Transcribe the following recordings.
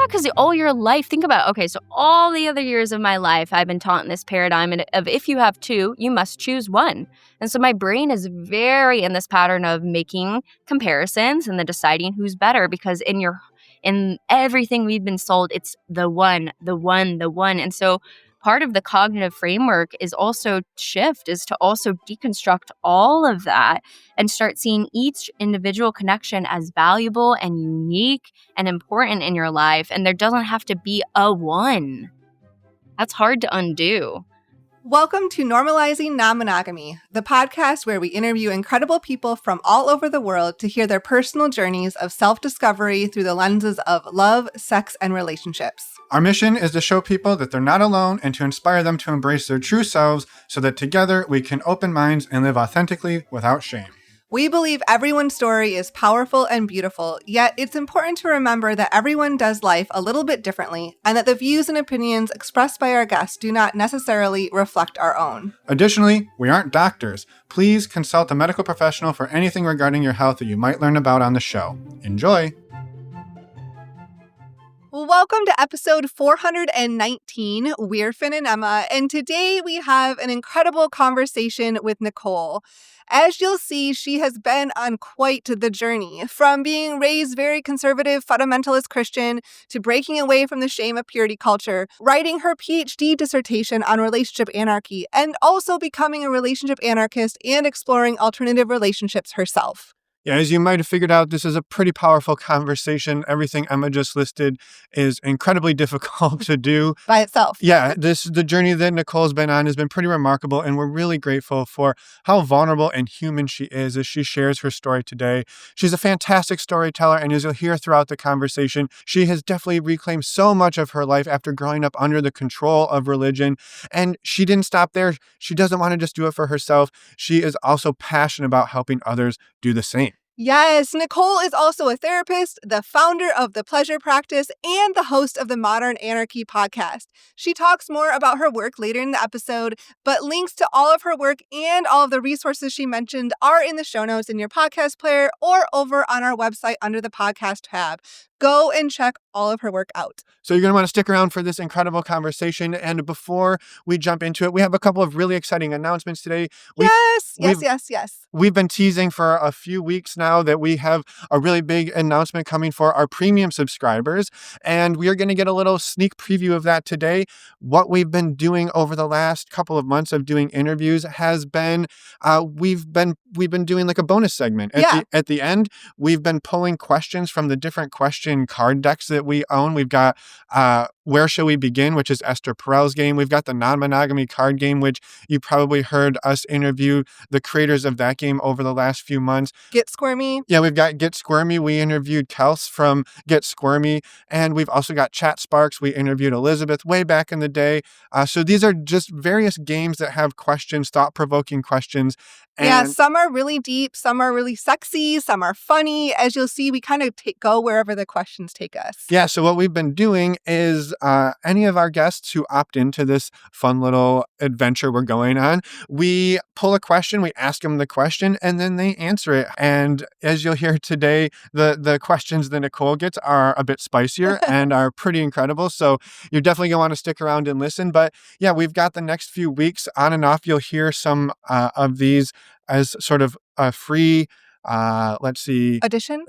because all your life, think about, okay, so all the other years of my life, I've been taught in this paradigm of if you have two, you must choose one. And so my brain is very in this pattern of making comparisons and then deciding who's better, because in everything we've been sold, it's the one. And so part of the cognitive framework is to also deconstruct all of that and start seeing each individual connection as valuable and unique and important in your life. And there doesn't have to be a one. That's hard to undo. Welcome to Normalizing Non-Monogamy, the podcast where we interview incredible people from all over the world to hear their personal journeys of self-discovery through the lenses of love, sex, and relationships. Our mission is to show people that they're not alone and to inspire them to embrace their true selves so that together we can open minds and live authentically without shame. We believe everyone's story is powerful and beautiful, yet it's important to remember that everyone does life a little bit differently and that the views and opinions expressed by our guests do not necessarily reflect our own. Additionally, we aren't doctors. Please consult a medical professional for anything regarding your health that you might learn about on the show. Enjoy! Welcome to episode 419. We're Finn and Emma, and today we have an incredible conversation with Nicole. As you'll see, she has been on quite the journey, from being raised very conservative fundamentalist Christian to breaking away from the shame of purity culture, writing her PhD dissertation on relationship anarchy, and also becoming a relationship anarchist and exploring alternative relationships herself. Yeah, as you might have figured out, this is a pretty powerful conversation. Everything Emma just listed is incredibly difficult to do By itself. Yeah, the journey that Nicole's been on has been pretty remarkable, and we're really grateful for how vulnerable and human she is as she shares her story today. She's a fantastic storyteller, and as you'll hear throughout the conversation, she has definitely reclaimed so much of her life after growing up under the control of religion, and she didn't stop there. She doesn't want to just do it for herself. She is also passionate about helping others do the same. Yes, Nicole is also a therapist, the founder of The Pleasure Practice, and the host of the Modern Anarchy podcast. She talks more about her work later in the episode, but links to all of her work and all of the resources she mentioned are in the show notes in your podcast player or over on our website under the podcast tab. Go and check all of her work out. So you're going to want to stick around for this incredible conversation. And before we jump into it, we have a couple of really exciting announcements today. Yes. We've been teasing for a few weeks now that we have a really big announcement coming for our premium subscribers. And we are going to get a little sneak preview of that today. What we've been doing over the last couple of months of doing interviews has been, we've been doing like a bonus segment. At the end, we've been pulling questions from the different question card decks that we own. We've got Where Shall We Begin, which is Esther Perel's game. We've got the Non-Monogamy card game, which you probably heard us interview the creators of that game over the last few months. Get Squirmy. Yeah, we've got Get Squirmy. We interviewed Kels from Get Squirmy. And we've also got Chat Sparks. We interviewed Elizabeth way back in the day. So these are just various games that have questions, thought-provoking questions. And some are really deep, some are really sexy, some are funny. As you'll see, we kind of go wherever the questions take us. Yeah, so what we've been doing is any of our guests who opt into this fun little adventure we're going on, we pull a question, we ask them the question, and then they answer it. And as you'll hear today, the questions that Nicole gets are a bit spicier and are pretty incredible. So you're definitely going to want to stick around and listen. But yeah, we've got the next few weeks on and off. You'll hear some of these as sort of a free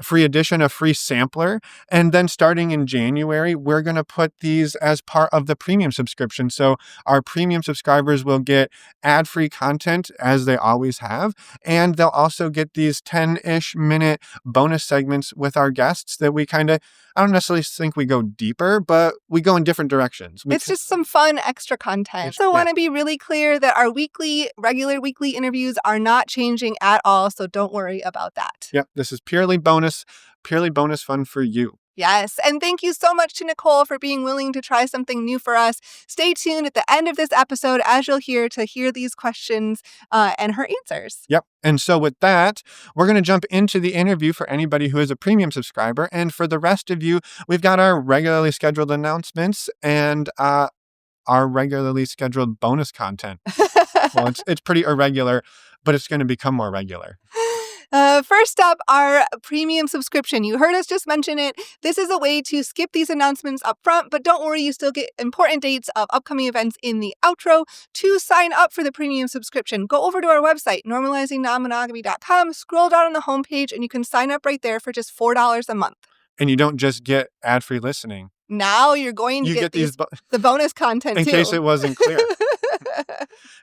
free edition, a free sampler. And then starting in January, we're going to put these as part of the premium subscription. So our premium subscribers will get ad-free content as they always have. And they'll also get these 10-ish minute bonus segments with our guests that we I don't necessarily think we go deeper, but we go in different directions. It's just some fun extra content. So I want to be really clear that our regular weekly interviews are not changing at all. So don't worry about that. Yep. This is purely bonus fun for you. Yes. And thank you so much to Nicole for being willing to try something new for us. Stay tuned at the end of this episode, as you'll hear, to hear these questions and her answers. Yep. And so with that, we're going to jump into the interview for anybody who is a premium subscriber. And for the rest of you, we've got our regularly scheduled announcements and our regularly scheduled bonus content. Well, it's pretty irregular, but it's going to become more regular. First up, our premium subscription. You heard us just mention it. This is a way to skip these announcements up front, but don't worry, you still get important dates of upcoming events in the outro. To sign up for the premium subscription, go over to our website, normalizingnonmonogamy.com, scroll down on the homepage, and you can sign up right there for just $4 a month. And you don't just get ad-free listening. Now you're going to get the bonus content, in too. case it wasn't clear.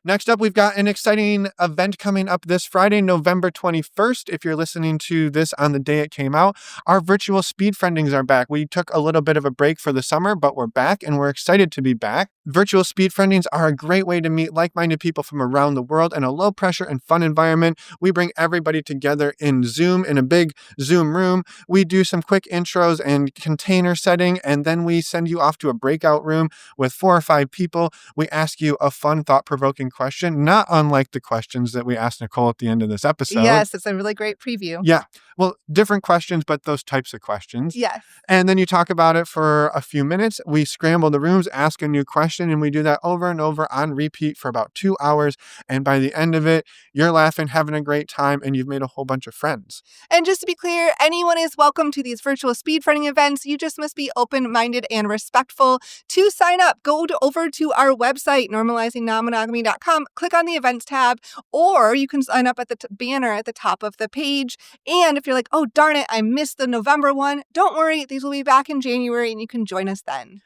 Next up, we've got an exciting event coming up this Friday, November 21st. If you're listening to this on the day it came out, our virtual speed friendings are back. We took a little bit of a break for the summer, but we're back and we're excited to be back. Virtual speed friendings are a great way to meet like-minded people from around the world in a low-pressure and fun environment. We bring everybody together in Zoom, in a big Zoom room. We do some quick intros and container setting, and then we send you off to a breakout room with 4 or 5 people. We ask you a fun, thought-provoking question, not unlike the questions that we asked Nicole at the end of this episode. Yes, it's a really great preview. Yeah. Well, different questions, but those types of questions. Yes. And then you talk about it for a few minutes. We scramble the rooms, ask a new question, and we do that over and over on repeat for about 2 hours. And by the end of it, you're laughing, having a great time, and you've made a whole bunch of friends. And just to be clear, anyone is welcome to these virtual speed friending events. You just must be open-minded and respectful. To sign up, go over to our website, normalizingnonmonogamy.com, click on the events tab, or you can sign up at the banner at the top of the page. And if you're like, oh, darn it, I missed the November one, don't worry, these will be back in January and you can join us then.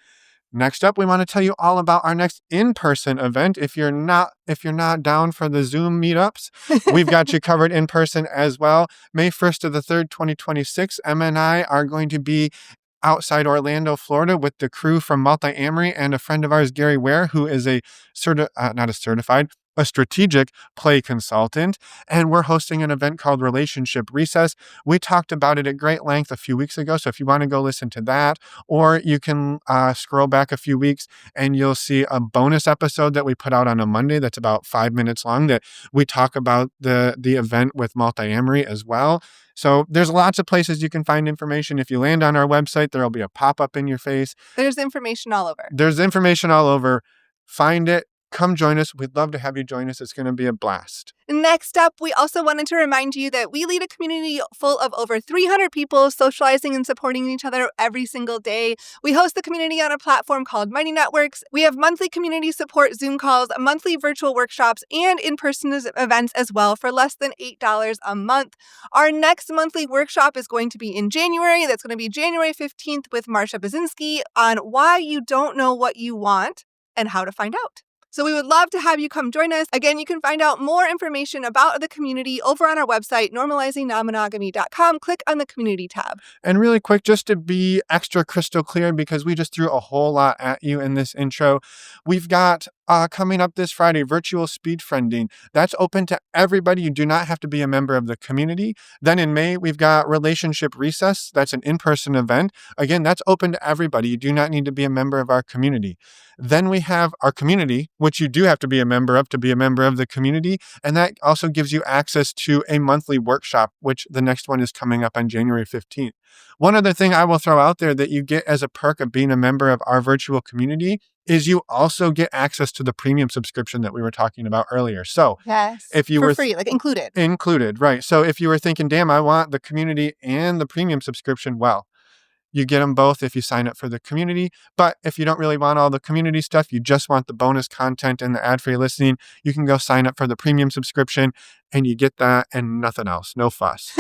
Next up, we want to tell you all about our next in-person event. If you're not down for the Zoom meetups, we've got you covered in person as well. May 1st to the 3rd, 2026, Emma and I are going to be outside Orlando, Florida with the crew from Multi-Amory and a friend of ours, Gary Ware, who is a strategic play consultant, and we're hosting an event called Relationship Recess. We talked about it at great length a few weeks ago, so if you want to go listen to that, or you can scroll back a few weeks and you'll see a bonus episode that we put out on a Monday that's about 5 minutes long that we talk about the event with Multi-Amory as well. So there's lots of places you can find information. If you land on our website, there'll be a pop-up in your face. There's information all over. Find it. Come join us. We'd love to have you join us. It's going to be a blast. Next up, we also wanted to remind you that we lead a community full of over 300 people socializing and supporting each other every single day. We host the community on a platform called Mighty Networks. We have monthly community support Zoom calls, monthly virtual workshops, and in-person events as well for less than $8 a month. Our next monthly workshop is going to be in January. That's going to be January 15th with Marsha Bazinski on why you don't know what you want and how to find out. So we would love to have you come join us. Again, you can find out more information about the community over on our website, normalizingnonmonogamy.com. Click on the community tab. And really quick, just to be extra crystal clear, because we just threw a whole lot at you in this intro, we've got coming up this Friday, virtual speed friending. That's open to everybody. You do not have to be a member of the community. Then in May, we've got Relationship Recess. That's an in-person event. Again, that's open to everybody. You do not need to be a member of our community. Then we have our community, which you do have to be a member of the community. And that also gives you access to a monthly workshop, which the next one is coming up on January 15th. One other thing I will throw out there that you get as a perk of being a member of our virtual community is you also get access to the premium subscription that we were talking about earlier. So yes, if you for were free, like included. Included, right. So if you were thinking, damn, I want the community and the premium subscription, well, you get them both if you sign up for the community. But if you don't really want all the community stuff, you just want the bonus content and the ad-free listening, you can go sign up for the premium subscription and you get that and nothing else. No fuss.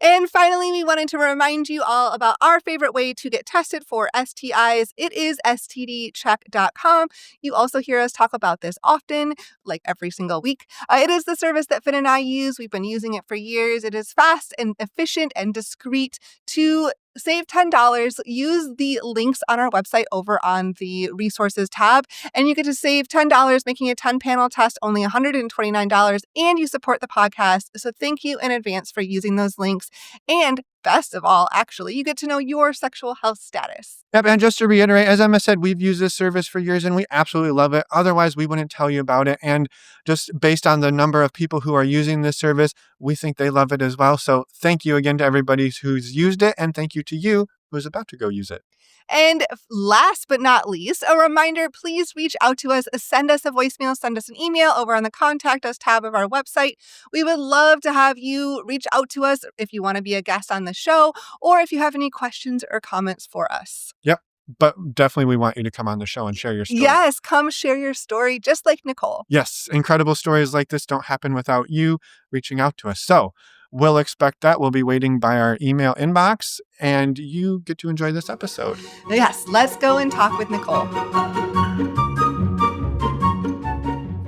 And finally, we wanted to remind you all about our favorite way to get tested for STIs. It is stdcheck.com. You also hear us talk about this often, like every single week. It is the service that Finn and I use. We've been using it for years. It is fast and efficient and discreet. To save $10, use the links on our website over on the resources tab, and you get to save $10, making a 10-panel test only $129, and you support the podcast. So thank you in advance for using those links. And best of all, actually, you get to know your sexual health status. Yep, and just to reiterate, as Emma said, we've used this service for years and we absolutely love it. Otherwise, we wouldn't tell you about it. And just based on the number of people who are using this service, we think they love it as well. So thank you again to everybody who's used it, and thank you to you who is about to go use it. And last but not least, a reminder, please reach out to us. Send us a voicemail, send us an email over on the Contact Us tab of our website. We would love to have you reach out to us if you want to be a guest on the show or if you have any questions or comments for us. Yep. But definitely we want you to come on the show and share your story. Yes, come share your story just like Nicole. Yes, incredible stories like this don't happen without you reaching out to us. So we'll expect that. We'll be waiting by our email inbox, and you get to enjoy this episode. Yes, let's go and talk with Nicole.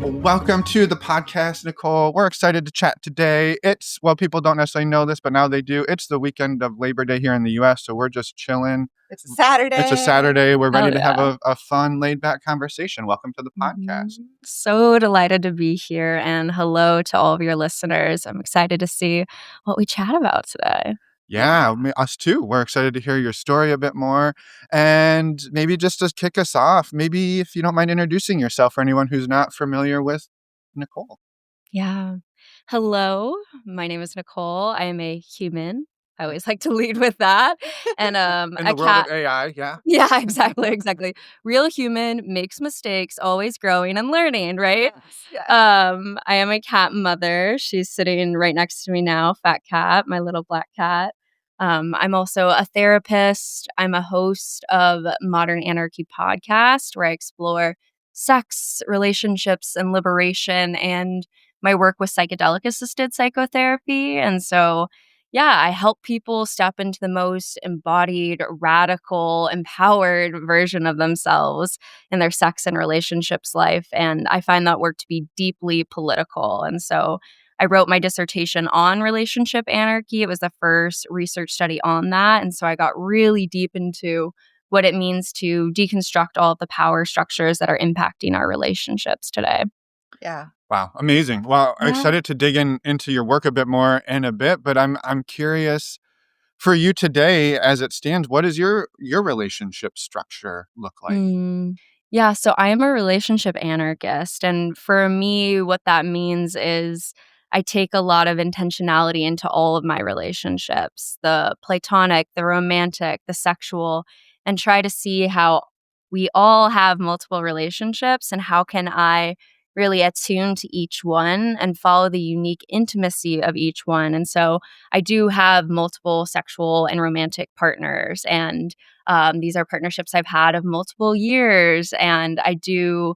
Welcome to the podcast, Nicole. We're excited to chat today. Well, people don't necessarily know this, but now they do. It's the weekend of Labor Day here in the U.S., so we're just chilling. It's a Saturday. It's a Saturday. We're ready to have a fun, laid-back conversation. Welcome to the podcast. So delighted to be here, and hello to all of your listeners. I'm excited to see what we chat about today. Yeah, us too. We're excited to hear your story a bit more. And maybe just to kick us off, maybe if you don't mind introducing yourself for anyone who's not familiar with Nicole. Yeah. Hello, my name is Nicole. I am a human. I always like to lead with that. And In the world of AI, yeah. Yeah, exactly. Real human, makes mistakes, always growing and learning, right? Yes. I am a cat mother. She's sitting right next to me now, Fat Cat, my little black cat. I'm also a therapist. I'm a host of Modern Anarchy podcast, where I explore sex, relationships, and liberation, and my work with psychedelic-assisted psychotherapy. And so, yeah, I help people step into the most embodied, radical, empowered version of themselves in their sex and relationships life. And I find that work to be deeply political. And so I wrote my dissertation on relationship anarchy. It was the first research study on that. And so I got really deep into what it means to deconstruct all of the power structures that are impacting our relationships today. Yeah. Wow, amazing. Well, I'm Yeah. excited to dig into your work a bit more in a bit, but I'm curious for you today as it stands, what does your relationship structure look like? Yeah, so I am a relationship anarchist. And for me, what that means is I take a lot of intentionality into all of my relationships, the platonic, the romantic, the sexual, and try to see how we all have multiple relationships and how can I really attune to each one and follow the unique intimacy of each one. And so I do have multiple sexual and romantic partners, and these are partnerships I've had of multiple years, and I do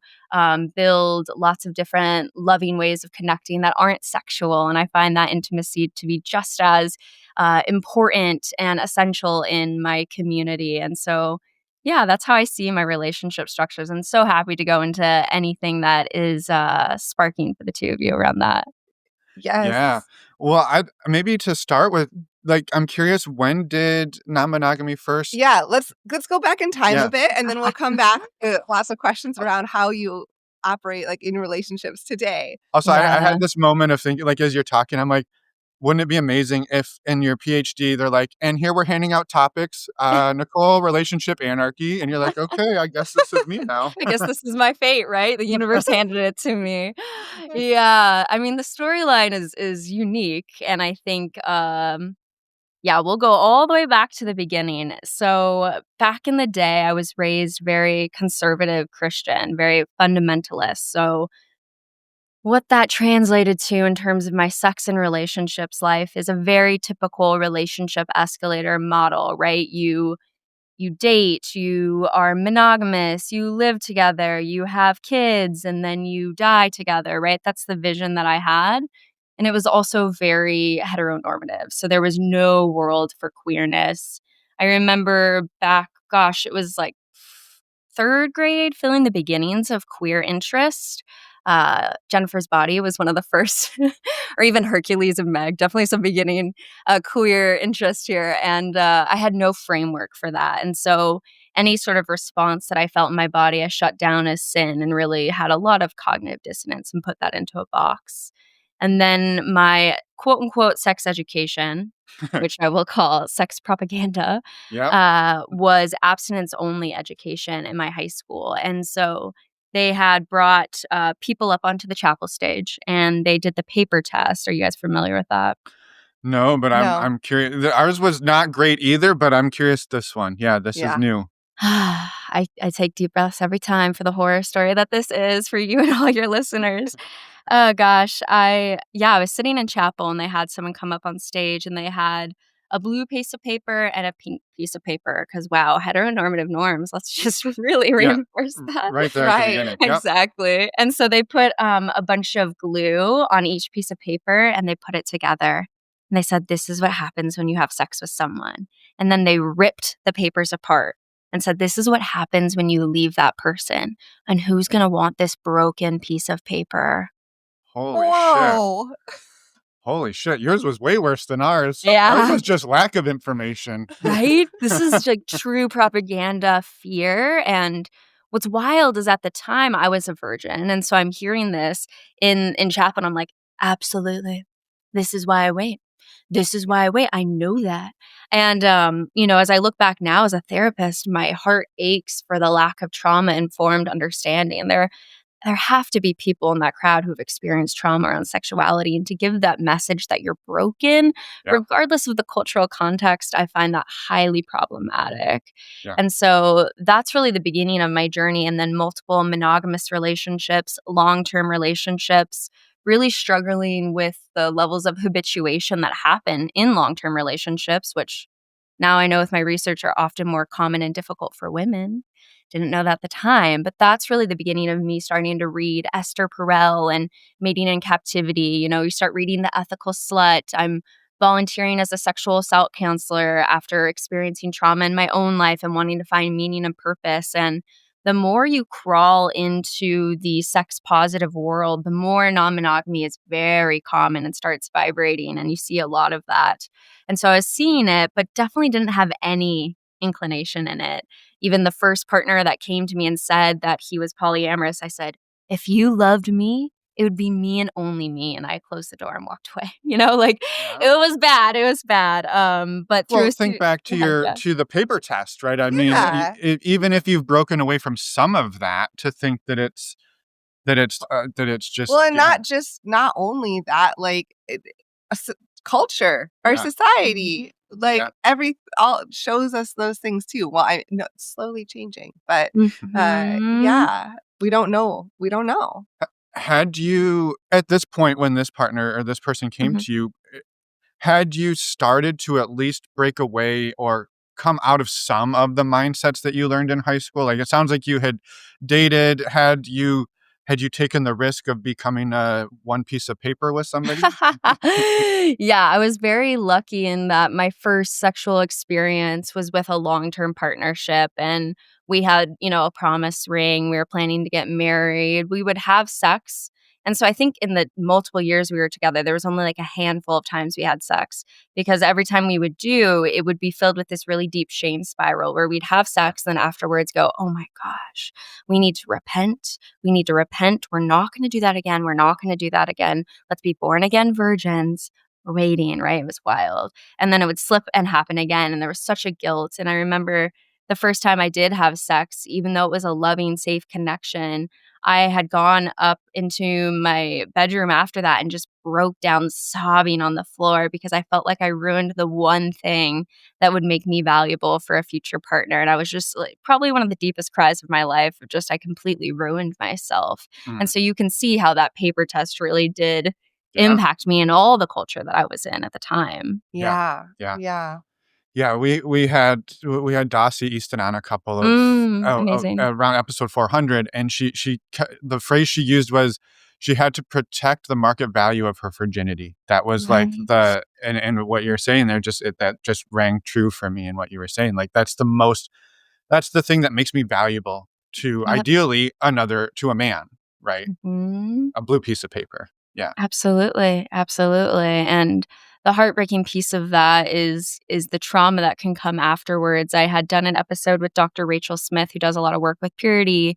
build lots of different loving ways of connecting that aren't sexual. And I find that intimacy to be just as important and essential in my community. And so, yeah, that's how I see my relationship structures. And so happy to go into anything that is sparking for the two of you around that. Yes. Yeah. Well, maybe to start with, I'm curious, when did non-monogamy first? Yeah, let's go back in time Yeah. a bit, and then we'll come back to lots of questions around how you operate in relationships today. Also, I Yeah. had this moment of thinking, as you're talking, I'm like, wouldn't it be amazing if in your PhD, they're like, and here we're handing out topics, Nicole, relationship anarchy. And you're like, okay, I guess this is me now. I guess this is my fate, right? The universe handed it to me. Yeah. I mean, the storyline is unique. And I think, we'll go all the way back to the beginning. So back in the day, I was raised very conservative Christian, very fundamentalist. So what that translated to in terms of my sex and relationships life is a very typical relationship escalator model, right? You date, you are monogamous, you live together, you have kids, and then you die together, right? That's the vision that I had. And it was also very heteronormative. So there was no world for queerness. I remember back, it was like third grade, feeling the beginnings of queer interest. Jennifer's Body was one of the first, or even Hercules and Meg, definitely some beginning queer interest here. And I had no framework for that. And so any sort of response that I felt in my body, I shut down as sin and really had a lot of cognitive dissonance and put that into a box. And then my quote unquote sex education, which I will call sex propaganda, Yeah. was abstinence only education in my high school. And so they had brought people up onto the chapel stage and they did the paper test. Are you guys familiar with that? No, but No. I'm curious. Ours was not great either, but I'm curious this one. Yeah, this is Yeah. new. I take deep breaths every time for the horror story that this is for you and all your listeners. Oh gosh, I was sitting in chapel and they had someone come up on stage and they had a blue piece of paper and a pink piece of paper because wow, heteronormative norms. Let's just really Yeah, reinforce that. right there at the Right. beginning. Yep. Exactly. And so they put a bunch of glue on each piece of paper and they put it together. And they said, this is what happens when you have sex with someone. And then they ripped the papers apart and said, this is what happens when you leave that person. And who's going to want this broken piece of paper? Holy shit. Whoa. Holy shit. Yours was way worse than ours. Ours Yeah. was just lack of information. Right? This is like true propaganda fear. And what's wild is at the time I was a virgin. And so I'm hearing this in chapel and I'm like, absolutely. This is why I wait. This is why I wait. I know that. And, as I look back now as a therapist, my heart aches for the lack of trauma informed understanding. There have to be people in that crowd who've experienced trauma around sexuality, and to give that message that you're broken, Yeah. regardless of the cultural context, I find that highly problematic. Yeah. And so that's really the beginning of my journey. And then multiple monogamous relationships, long-term relationships, really struggling with the levels of habituation that happen in long-term relationships, which now I know with my research are often more common and difficult for women. Didn't know that at the time, but that's really the beginning of me starting to read Esther Perel and Mating in Captivity. You start reading The Ethical Slut. I'm volunteering as a sexual assault counselor after experiencing trauma in my own life and wanting to find meaning and purpose. And the more you crawl into the sex positive world, the more non-monogamy is very common and starts vibrating. And you see a lot of that. And so I was seeing it, but definitely didn't have any inclination in it. Even the first partner that came to me and said that he was polyamorous, I said, if you loved me, it would be me and only me. And I closed the door and walked away. Yeah. It was bad. It was bad. But through Well, a think back to yeah. to the paper test, right? I mean, Yeah. even if you've broken away from some of that, to think that it's just Well, and not only that, like culture, our Yeah. society, like Yeah. all shows us those things too. Well, I know it's slowly changing, but Mhm. yeah, we don't know. We don't know. Had you, at this point when this partner or this person came Mhm. to you, had you started to at least break away or come out of some of the mindsets that you learned in high school? Like, it sounds like you had dated. Had you taken the risk of becoming one piece of paper with somebody? Yeah, I was very lucky in that my first sexual experience was with a long-term partnership, and we had, a promise ring. We were planning to get married. We would have sex. And so I think in the multiple years we were together, there was only like a handful of times we had sex because every time we would do, it would be filled with this really deep shame spiral where we'd have sex, then afterwards go, oh my gosh, we need to repent. We need to repent. We're not going to do that again. We're not going to do that again. Let's be born again virgins. We're waiting, right? It was wild. And then it would slip and happen again. And there was such a guilt. And I remember the first time I did have sex, even though it was a loving, safe connection, I had gone up into my bedroom after that and just broke down sobbing on the floor because I felt like I ruined the one thing that would make me valuable for a future partner. And I was just like, probably one of the deepest cries of my life of just I completely ruined myself. And Mm. so you can see how that paper test really did Yeah. impact me and all the culture that I was in at the time. Yeah. Yeah. Yeah. Yeah, we had Dossie Easton on a couple of Amazing. around episode 400, and the phrase she used was she had to protect the market value of her virginity. That was like Right. and what you're saying there that just rang true for me in what you were saying. Like that's the thing that makes me valuable to Yep. ideally to a man, right? Mhm. A blue piece of paper. Yeah. Absolutely, absolutely. And the heartbreaking piece of that is the trauma that can come afterwards. I had done an episode with Dr. Rachel Smith, who does a lot of work with purity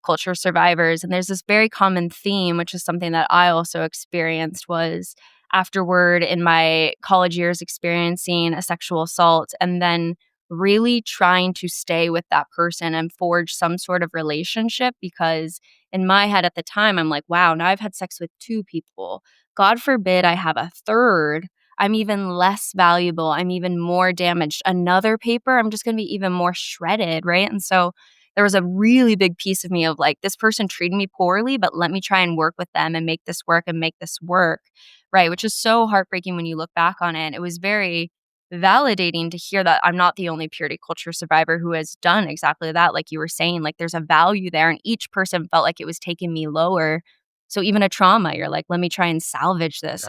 culture survivors, and there's this very common theme, which is something that I also experienced, was afterward in my college years experiencing a sexual assault and then really trying to stay with that person and forge some sort of relationship because in my head at the time, I'm like, wow, now I've had sex with two people. God forbid I have a third. I'm even less valuable. I'm even more damaged. Another paper, I'm just going to be even more shredded, right? And so there was a really big piece of me of like, this person treated me poorly, but let me try and work with them and make this work and make this work, right? Which is so heartbreaking when you look back on it. It was very validating to hear that I'm not the only purity culture survivor who has done exactly that. Like you were saying, like there's a value there, and each person felt like it was taking me lower. So even a trauma, you're like, let me try and salvage this.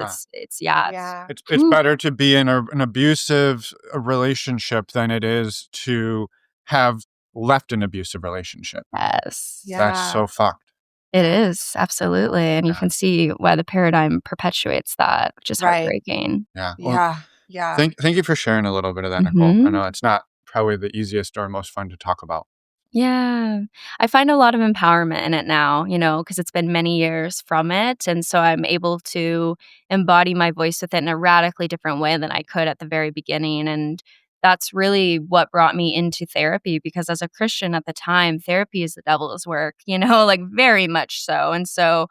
Yeah. Yeah. It's better to be in an abusive relationship than it is to have left an abusive relationship. Yes. Yeah. That's so fucked. It is, absolutely. And you Yeah. can see why the paradigm perpetuates that, which is Right. heartbreaking. Yeah. Well, Yeah. Yeah. thank you for sharing a little bit of that, Nicole. I know it's not probably the easiest or most fun to talk about. Yeah. I find a lot of empowerment in it now, because it's been many years from it. And so I'm able to embody my voice with it in a radically different way than I could at the very beginning. And that's really what brought me into therapy, because as a Christian at the time, therapy is the devil's work, like very much so. And so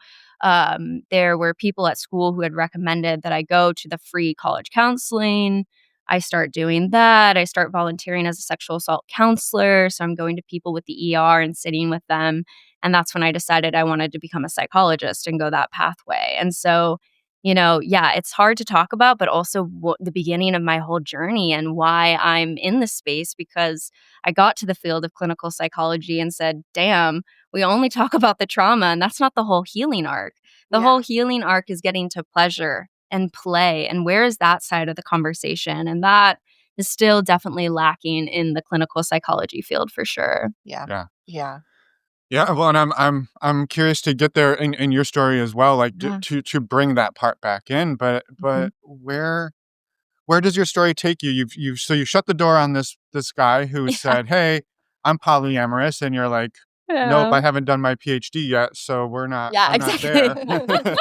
there were people at school who had recommended that I go to the free college counseling. I start doing that. I start volunteering as a sexual assault counselor. So I'm going to people with the ER and sitting with them. And that's when I decided I wanted to become a psychologist and go that pathway. And so, yeah, it's hard to talk about, but also the beginning of my whole journey and why I'm in this space, because I got to the field of clinical psychology and said, damn, we only talk about the trauma, and that's not the whole healing arc. The whole healing arc is getting to pleasure and play. And where is that side of the conversation? And that is still definitely lacking in the clinical psychology field for sure. Yeah. Yeah. Yeah. Yeah. Well, and I'm curious to get there in your story as well, like Yeah. to bring that part back in. But where does your story take you? So you shut the door on this guy who said, "Hey, I'm polyamorous," and you're like, "Nope, I haven't done my PhD yet, so we're not. Yeah, I'm not exactly. there."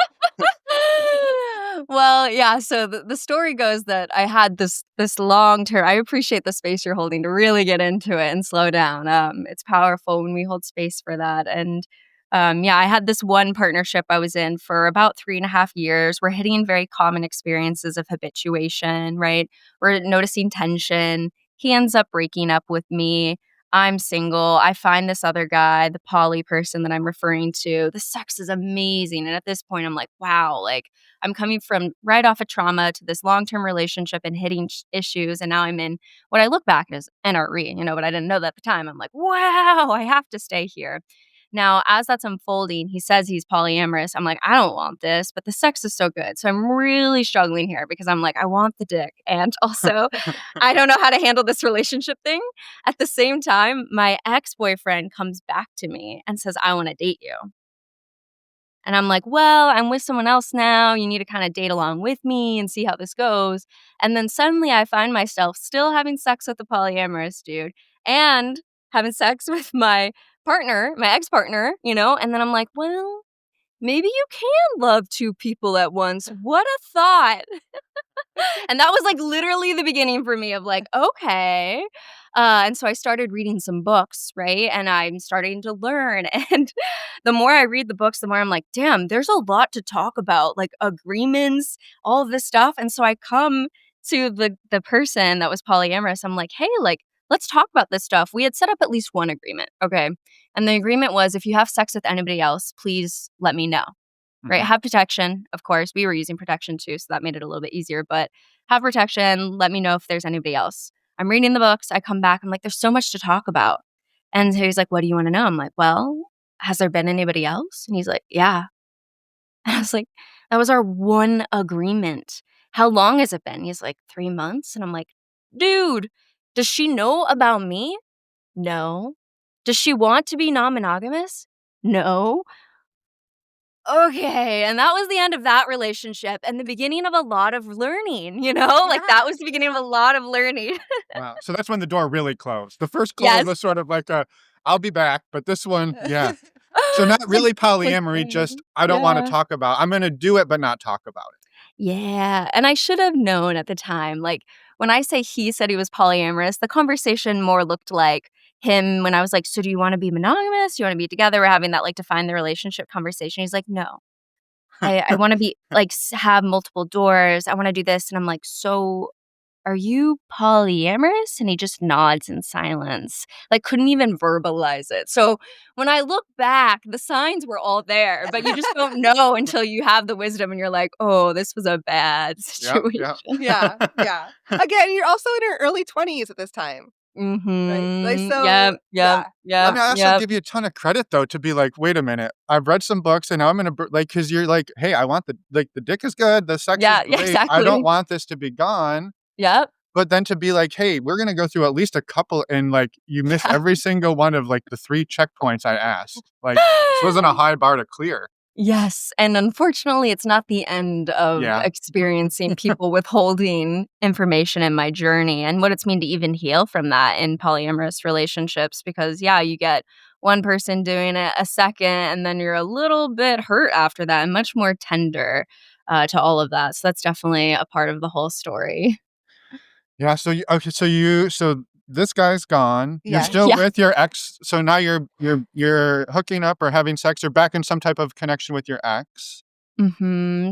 Well, yeah, so the story goes that I had this long term. I appreciate the space you're holding to really get into it and slow down. It's powerful when we hold space for that. And yeah, I had this one partnership I was in for about 3.5 years. We're hitting very common experiences of habituation, right? We're noticing tension. He ends up breaking up with me. I'm single. I find this other guy, the poly person that I'm referring to. The sex is amazing. And at this point, I'm like, wow, like I'm coming from right off a trauma to this long-term relationship and hitting issues. And now I'm in what I look back as NRE, but I didn't know that at the time. I'm like, wow, I have to stay here. Now, as that's unfolding, he says he's polyamorous. I'm like, I don't want this, but the sex is so good. So I'm really struggling here because I'm like, I want the dick. And also, I don't know how to handle this relationship thing. At the same time, my ex-boyfriend comes back to me and says, I want to date you. And I'm like, well, I'm with someone else now. You need to kind of date along with me and see how this goes. And then suddenly I find myself still having sex with the polyamorous dude and having sex with my partner, my ex-partner, and then I'm like, well, maybe you can love two people at once. What a thought. And that was like literally the beginning for me of like, okay. And so I started reading some books, right? And I'm starting to learn. And the more I read the books, the more I'm like, damn, there's a lot to talk about, like agreements, all of this stuff. And so I come to the person that was polyamorous. I'm like, hey, like, let's talk about this stuff. We had set up at least one agreement. Okay. And the agreement was, if you have sex with anybody else, please let me know. Right. Have protection. Of course, we were using protection too. So that made it a little bit easier, but have protection. Let me know if there's anybody else. I'm reading the books. I come back. I'm like, there's so much to talk about. And so he's like, what do you want to know? I'm like, well, has there been anybody else? And he's like, yeah. And I was like, that was our one agreement. How long has it been? He's like, 3 months. And I'm like, dude, does she know about me? No. Does she want to be non-monogamous? No. Okay, and that was the end of that relationship and the beginning of a lot of learning, Like, that was the beginning of a lot of learning. Wow. So that's when the door really closed. The first close Yes. was sort of like I'll be back, but this one, yeah. So not really polyamory, just I don't want to talk about. I'm going to do it, but not talk about it. Yeah, and I should have known at the time. Like, when I say he said he was polyamorous, the conversation more looked like him when I was like, so do you want to be monogamous? Do you want to be together? We're having that, like, define the relationship conversation. He's like, no. I want to be like have multiple doors. I want to do this. And I'm like, so are you polyamorous? And he just nods in silence, like couldn't even verbalize it. So when I look back, the signs were all there, but you just don't know until you have the wisdom and you're like, oh, this was a bad situation. Yeah. Again, you're also in your early 20s at this time. Right? Like, so, Yep. yeah. I mean, I also give you a ton of credit though to be like, wait a minute, I've read some books and now I'm gonna like, because you're like, hey, I want the dick is good, the sex is great, exactly. I don't want this to be gone. Yep. But then to be like, hey, we're gonna go through at least a couple, and like you miss every single one of like the 3 checkpoints I asked. Like this wasn't a high bar to clear. Yes, and unfortunately, it's not the end of experiencing people withholding information in my journey and what it's mean to even heal from that in polyamorous relationships. Because, you get one person doing it a second, and then you're a little bit hurt after that and much more tender to all of that. So that's definitely a part of the whole story. Yeah. So so this guy's gone. You're Yeah. still with your ex. So now you're hooking up or having sex or back in some type of connection with your ex.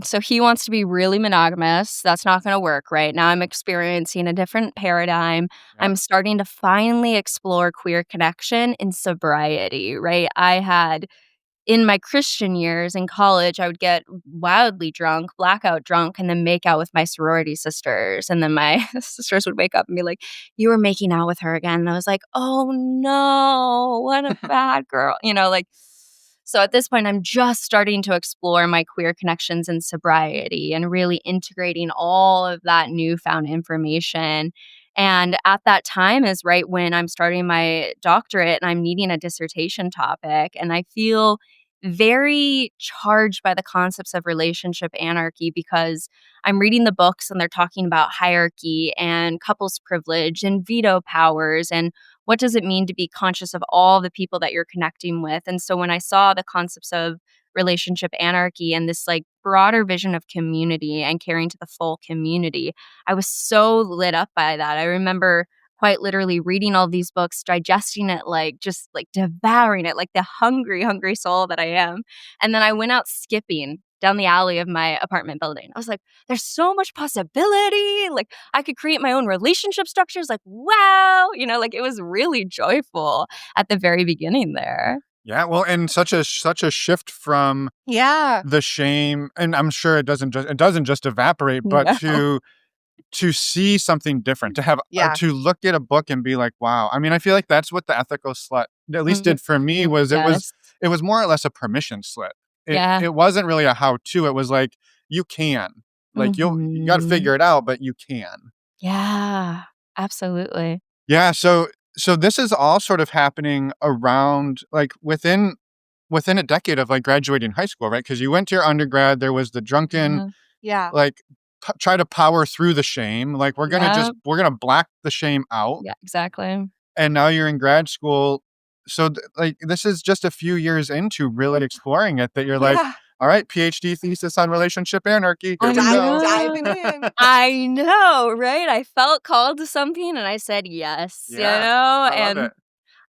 So he wants to be really monogamous. That's not going to work right now. I'm experiencing a different paradigm. Yeah. I'm starting to finally explore queer connection in sobriety, right? I had in my Christian years in college, I would get wildly drunk, blackout drunk, and then make out with my sorority sisters. And then my sisters would wake up and be like, you were making out with her again. And I was like, oh no, what a bad girl. So at this point, I'm just starting to explore my queer connections in sobriety and really integrating all of that newfound information. And at that time is right when I'm starting my doctorate and I'm needing a dissertation topic. And I feel very charged by the concepts of relationship anarchy because I'm reading the books and they're talking about hierarchy and couples privilege and veto powers and what does it mean to be conscious of all the people that you're connecting with. And so when I saw the concepts of relationship anarchy and this like broader vision of community and caring to the full community, I was so lit up by that. I remember quite literally reading all these books, digesting it, like just like devouring it, like the hungry, hungry soul that I am. And then I went out skipping down the alley of my apartment building. I was like, there's so much possibility. Like I could create my own relationship structures. Like, wow, like it was really joyful at the very beginning there. Yeah, well, and such a shift from the shame, and I'm sure it doesn't just evaporate, but to see something different, to have to look at a book and be like, wow. I mean, I feel like that's what the ethical slut at least did for me. Was it was more or less a permission slip. It wasn't really a how-to. It was like, you can, like you got to figure it out, but you can. Yeah, absolutely. Yeah. So this is all sort of happening around like within a decade of like graduating high school, right? Because you went to your undergrad, there was the drunken, like try to power through the shame. Like we're gonna black the shame out. Yeah, exactly. And now you're in grad school. So like this is just a few years into really exploring it that you're like, all right, PhD thesis on relationship anarchy. Here we go. Diving in. I know, right? I felt called to something and I said yes, I love it.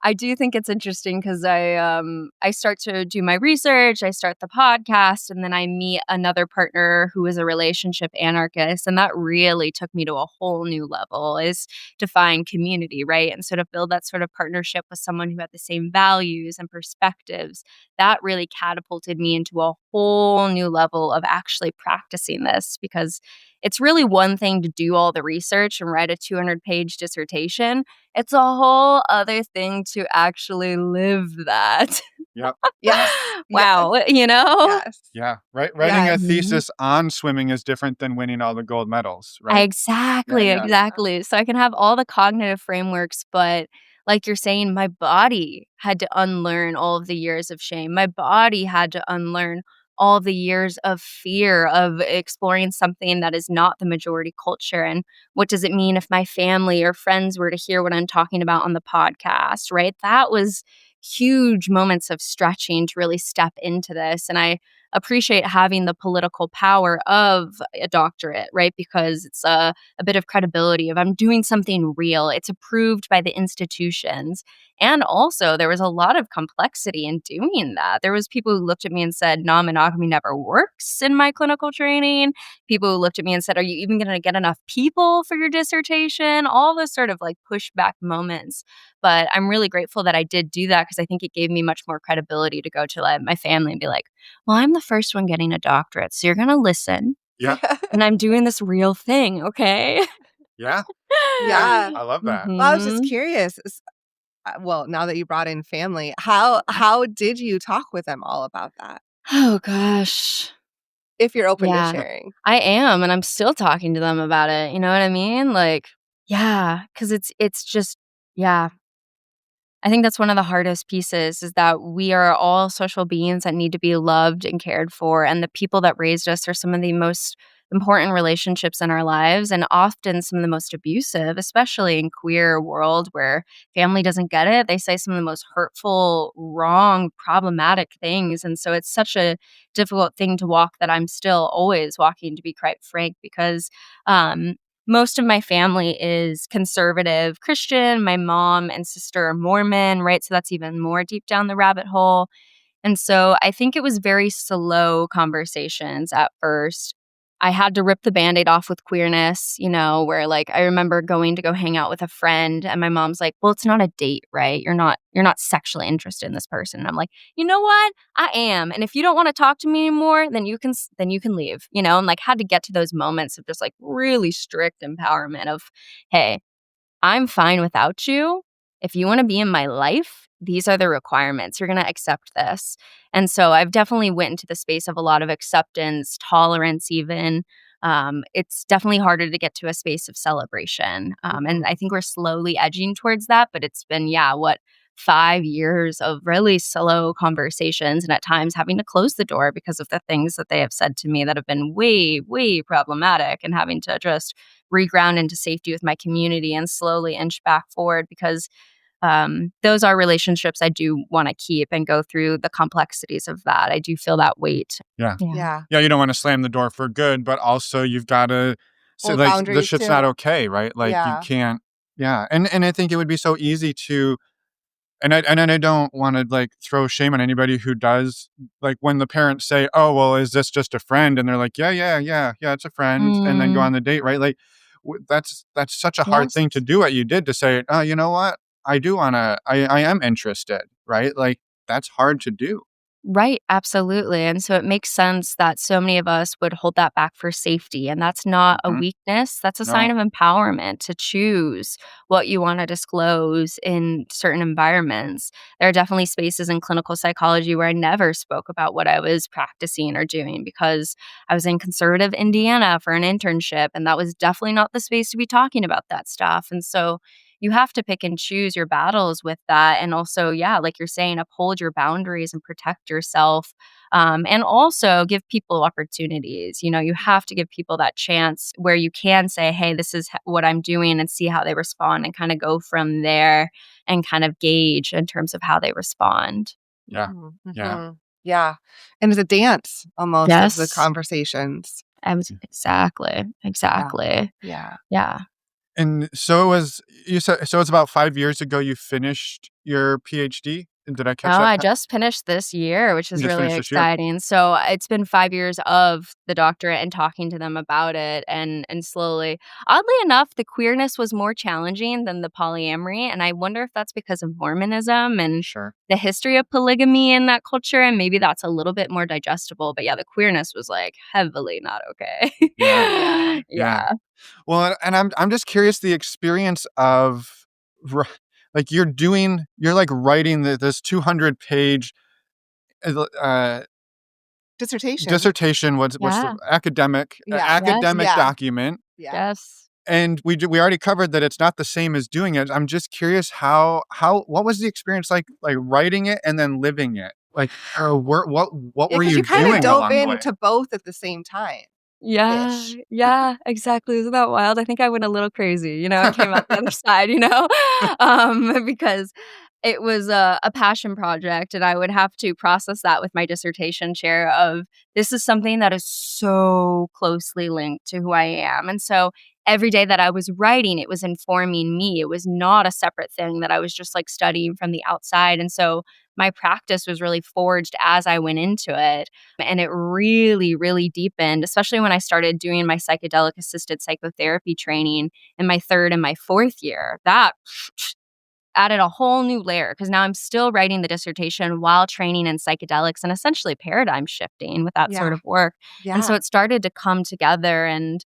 I do think it's interesting because I start to do my research, I start the podcast, and then I meet another partner who is a relationship anarchist, and that really took me to a whole new level, is to find community, right? And so to build that sort of partnership with someone who had the same values and perspectives, that really catapulted me into a whole new level of actually practicing this, because it's really one thing to do all the research and write a 200-page dissertation. It's a whole other thing to actually live that. Yep. Yes. Wow. Yes. Yeah. Right. Writing a thesis on swimming is different than winning all the gold medals, right? Exactly. Exactly. So I can have all the cognitive frameworks, but like you're saying, my body had to unlearn all of the years of shame. My body had to unlearn all of the years of fear of exploring something that is not the majority culture. And what does it mean if my family or friends were to hear what I'm talking about on the podcast, right? That was huge moments of stretching to really step into this. And I appreciate having the political power of a doctorate, right? Because it's a bit of credibility of I'm doing something real. It's approved by the institutions. And also there was a lot of complexity in doing that. There was people who looked at me and said, non-monogamy never works in my clinical training. People who looked at me and said, are you even going to get enough people for your dissertation? All those sort of like pushback moments. But I'm really grateful that I did do that because I think it gave me much more credibility to go to my family and be like, well, I'm the first one getting a doctorate, so you're going to listen. Yeah. And I'm doing this real thing, okay? Yeah. Yeah. I love that. Well, I was just Mhm. curious. Well, now that you brought in family, how did you talk with them all about that? Oh, gosh. If you're open to Yeah. sharing. I am, and I'm still talking to them about it, you know what I mean? Like, yeah, because it's just yeah. I think that's one of the hardest pieces is that we are all social beings that need to be loved and cared for. And the people that raised us are some of the most important relationships in our lives and often some of the most abusive, especially in queer world where family doesn't get it. They say some of the most hurtful, wrong, problematic things. And so it's such a difficult thing to walk that I'm still always walking, to be quite frank, because um, most of my family is conservative Christian. My mom and sister are Mormon, right? So that's even more deep down the rabbit hole. And so I think it was very slow conversations at first. I had to rip the Band-Aid off with queerness, where like I remember going to go hang out with a friend and my mom's like, well, it's not a date, right? You're not sexually interested in this person. And I'm like, you know what? I am. And if you don't want to talk to me anymore, then you can leave, and like had to get to those moments of just like really strict empowerment of, hey, I'm fine without you. If you want to be in my life, these are the requirements. You're going to accept this. And so I've definitely went into the space of a lot of acceptance, tolerance even. It's definitely harder to get to a space of celebration. And I think we're slowly edging towards that. But it's been, 5 years of really slow conversations and at times having to close the door because of the things that they have said to me that have been way, way problematic and having to just reground into safety with my community and slowly inch back forward because those are relationships I do want to keep and go through the complexities of that. I do feel that weight. Yeah. Yeah. Yeah, you don't want to slam the door for good, but also you've got to say, Hold like, this boundaries shit's too. not okay, right? Like, you Yeah. can't. Yeah, and I think it would be so easy to, and I don't want to like throw shame on anybody who does, like when the parents say, "Oh, well, is this just a friend?" and they're like, "Yeah, it's a friend," and then go Mm, on the date, right? Like, that's such a hard yes. thing to do. What you did to say, "Oh, you know what? I do wanna. I am interested," right? Like, that's hard to do. Right, absolutely. And so it makes sense that so many of us would hold that back for safety. And that's not a Mhm. weakness. That's a sign No. of empowerment to choose what you want to disclose in certain environments. There are definitely spaces in clinical psychology where I never spoke about what I was practicing or doing because I was in conservative Indiana for an internship. And that was definitely not the space to be talking about that stuff. And so you have to pick and choose your battles with that. And also, like you're saying, uphold your boundaries and protect yourself. And also give people opportunities. You have to give people that chance where you can say, hey, this is what I'm doing and see how they respond and kind of go from there and kind of gauge in terms of how they respond. Yeah. Mhm, Yeah. mhm. Yeah. And it's a dance almost of the Yes. conversations. Exactly. Exactly. Yeah. Yeah. And so it was, you said, so it's about 5 years ago you finished your PhD? Did I Oh, catch that? I just finished this year, which You is just really finished this year? exciting. So it's been 5 years of the doctorate and talking to them about it and slowly. Oddly enough, the queerness was more challenging than the polyamory. And I wonder if that's because of Mormonism and Sure. the history of polygamy in that culture. And maybe that's a little bit more digestible. But the queerness was like heavily not okay. Yeah. Yeah. Yeah. Yeah. Well, and I'm just curious the experience of r like, you're, like, writing this 200-page, uh, Dissertation. dissertation, what's the Yeah. Yeah. Yes. academic Yeah. document, Yeah. Yes. and we already covered that it's not the same as doing it. I'm just curious what was the experience like writing it and then living it? Like, what Yeah, were because you you kind of doing dove along the way? into both at the same time Yeah, ish. yeah, exactly. Isn't that wild? I think I went a little crazy, and came out the other side, because it was a passion project, and I would have to process that with my dissertation chair of this is something that is so closely linked to who I am. And so every day that I was writing, it was informing me. It was not a separate thing that I was just like studying from the outside. And so my practice was really forged as I went into it. And it really, really deepened, especially when I started doing my psychedelic-assisted psychotherapy training in my third and my fourth year. That added a whole new layer because now I'm still writing the dissertation while training in psychedelics and essentially paradigm shifting with that sort Yeah. of work. And so Yeah. it started to come together. And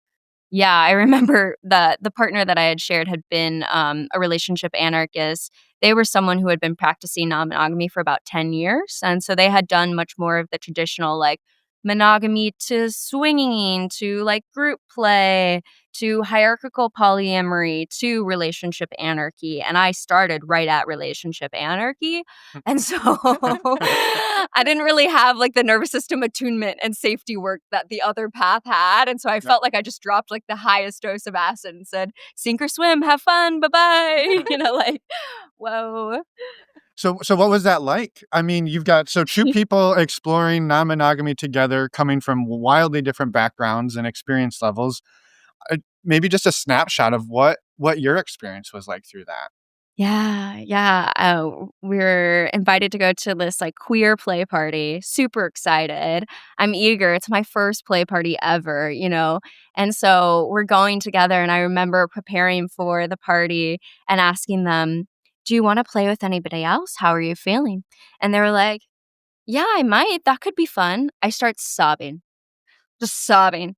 yeah, I remember the partner that I had shared had been a relationship anarchist. They were someone who had been practicing non-monogamy for about 10 years. And so they had done much more of the traditional like monogamy to swinging to like group play to hierarchical polyamory to relationship anarchy. And I started right at relationship anarchy. And so I didn't really have like the nervous system attunement and safety work that the other path had. And so I felt like I just dropped like the highest dose of acid and said, sink or swim, have fun, bye bye. Like, whoa. So what was that like? I mean, you've got two people exploring non-monogamy together, coming from wildly different backgrounds and experience levels. Maybe just a snapshot of what your experience was like through that. Yeah, yeah. We were invited to go to this like queer play party. Super excited. I'm eager. It's my first play party ever. And so we're going together. And I remember preparing for the party and asking them, do you want to play with anybody else? How are you feeling? And they were like, yeah, I might. That could be fun. I start sobbing. Just sobbing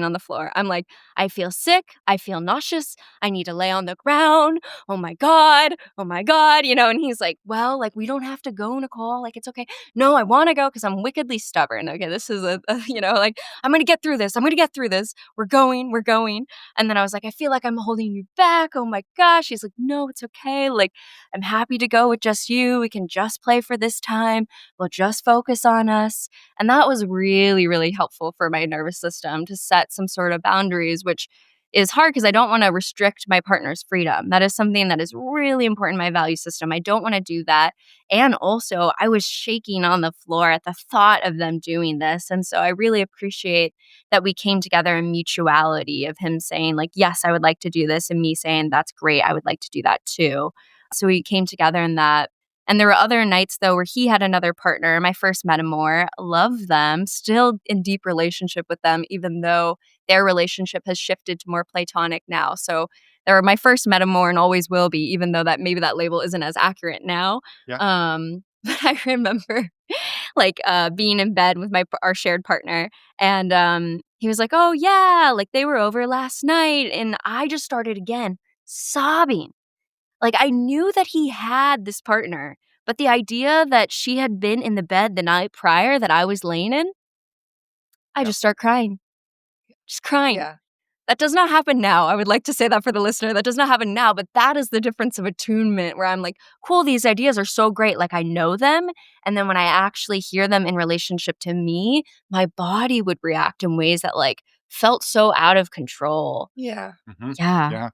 on the floor. I'm like, I feel sick. I feel nauseous. I need to lay on the ground. Oh my God. Oh my God. And he's like, well, like, we don't have to go, Nicole. Like, it's okay. No, I want to go because I'm wickedly stubborn. Okay, this is like, I'm going to get through this. I'm going to get through this. We're going. And then I was like, I feel like I'm holding you back. Oh my gosh. He's like, no, it's okay. Like, I'm happy to go with just you. We can just play for this time. We'll just focus on us. And that was really, really helpful for my nervous system to set some sort of boundaries, which is hard because I don't want to restrict my partner's freedom. That is something that is really important in my value system. I don't want to do that. And also, I was shaking on the floor at the thought of them doing this. And so I really appreciate that we came together in mutuality of him saying, like, yes, I would like to do this, and me saying, that's great. I would like to do that too. So we came together in that. And there were other nights, though, where he had another partner. My first metamor, love them, still in deep relationship with them, even though their relationship has shifted to more platonic now. So they were my first metamor and always will be, even though that maybe that label isn't as accurate now. Yeah. But I remember like being in bed with our shared partner, and he was like, "Oh yeah, like they were over last night," and I just started again sobbing. Like, I knew that he had this partner, but the idea that she had been in the bed the night prior that I was laying in, I Yeah. just start crying. Just crying. Yeah. That does not happen now. I would like to say that for the listener. That does not happen now, but that is the difference of attunement where I'm like, cool, these ideas are so great. Like, I know them. And then when I actually hear them in relationship to me, my body would react in ways that like felt so out of control. Yeah. Mhm. Yeah. Yeah.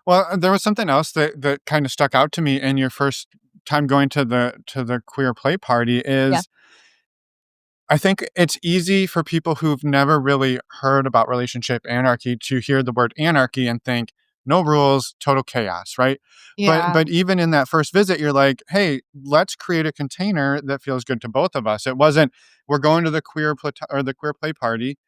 Well, there was something else that kind of stuck out to me in your first time going to the queer play party Yeah. is I think it's easy for people who've never really heard about relationship anarchy to hear the word anarchy and think no rules, total chaos, right? Yeah. But even in that first visit, you're like, hey, let's create a container that feels good to both of us. It wasn't we're going to the the queer play party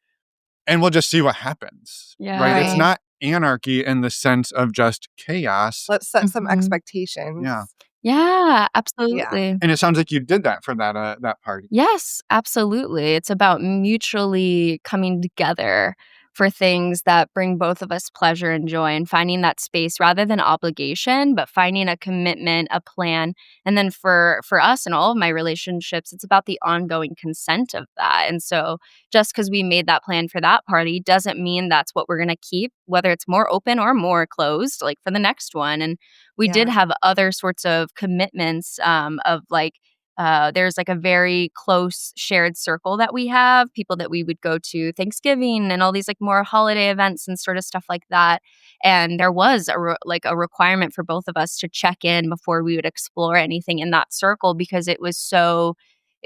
and we'll just see what happens, Yeah. right? It's Right. not anarchy in the sense of just chaos. Let's set some Mhm. expectations. Yeah. Yeah, Yeah. absolutely. And it sounds like you did that for that party. Yes, absolutely. It's about mutually coming together for things that bring both of us pleasure and joy and finding that space rather than obligation, but finding a commitment, a plan. And then for us in all of my relationships, it's about the ongoing consent of that. And so just because we made that plan for that party doesn't mean that's what we're going to keep, whether it's more open or more closed, like for the next one. And we did Yeah. have other sorts of commitments of like There's like a very close shared circle that we have, people that we would go to Thanksgiving and all these like more holiday events and sort of stuff like that. And there was a requirement for both of us to check in before we would explore anything in that circle because it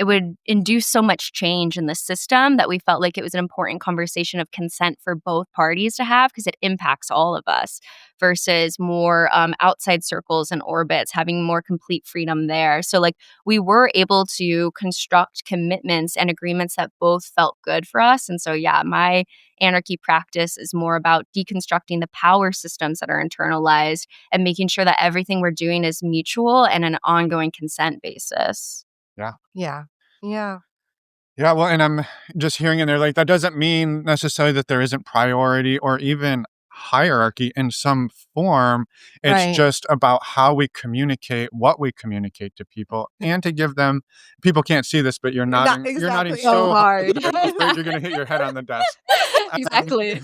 would induce so much change in the system that we felt like it was an important conversation of consent for both parties to have because it impacts all of us versus more outside circles and orbits, having more complete freedom there. So like we were able to construct commitments and agreements that both felt good for us. And so, yeah, my anarchy practice is more about deconstructing the power systems that are internalized and making sure that everything we're doing is mutual and an ongoing consent basis. Yeah. Yeah. Yeah. Yeah, well, and I'm just hearing in there, like, that doesn't mean necessarily that there isn't priority or even hierarchy in some form. It's Right. just about how we communicate, what we communicate to people, and to give them, people can't see this, but you're Not nodding exactly. so hard. hard. I'm afraid you're going to hit your head on the desk. Exactly.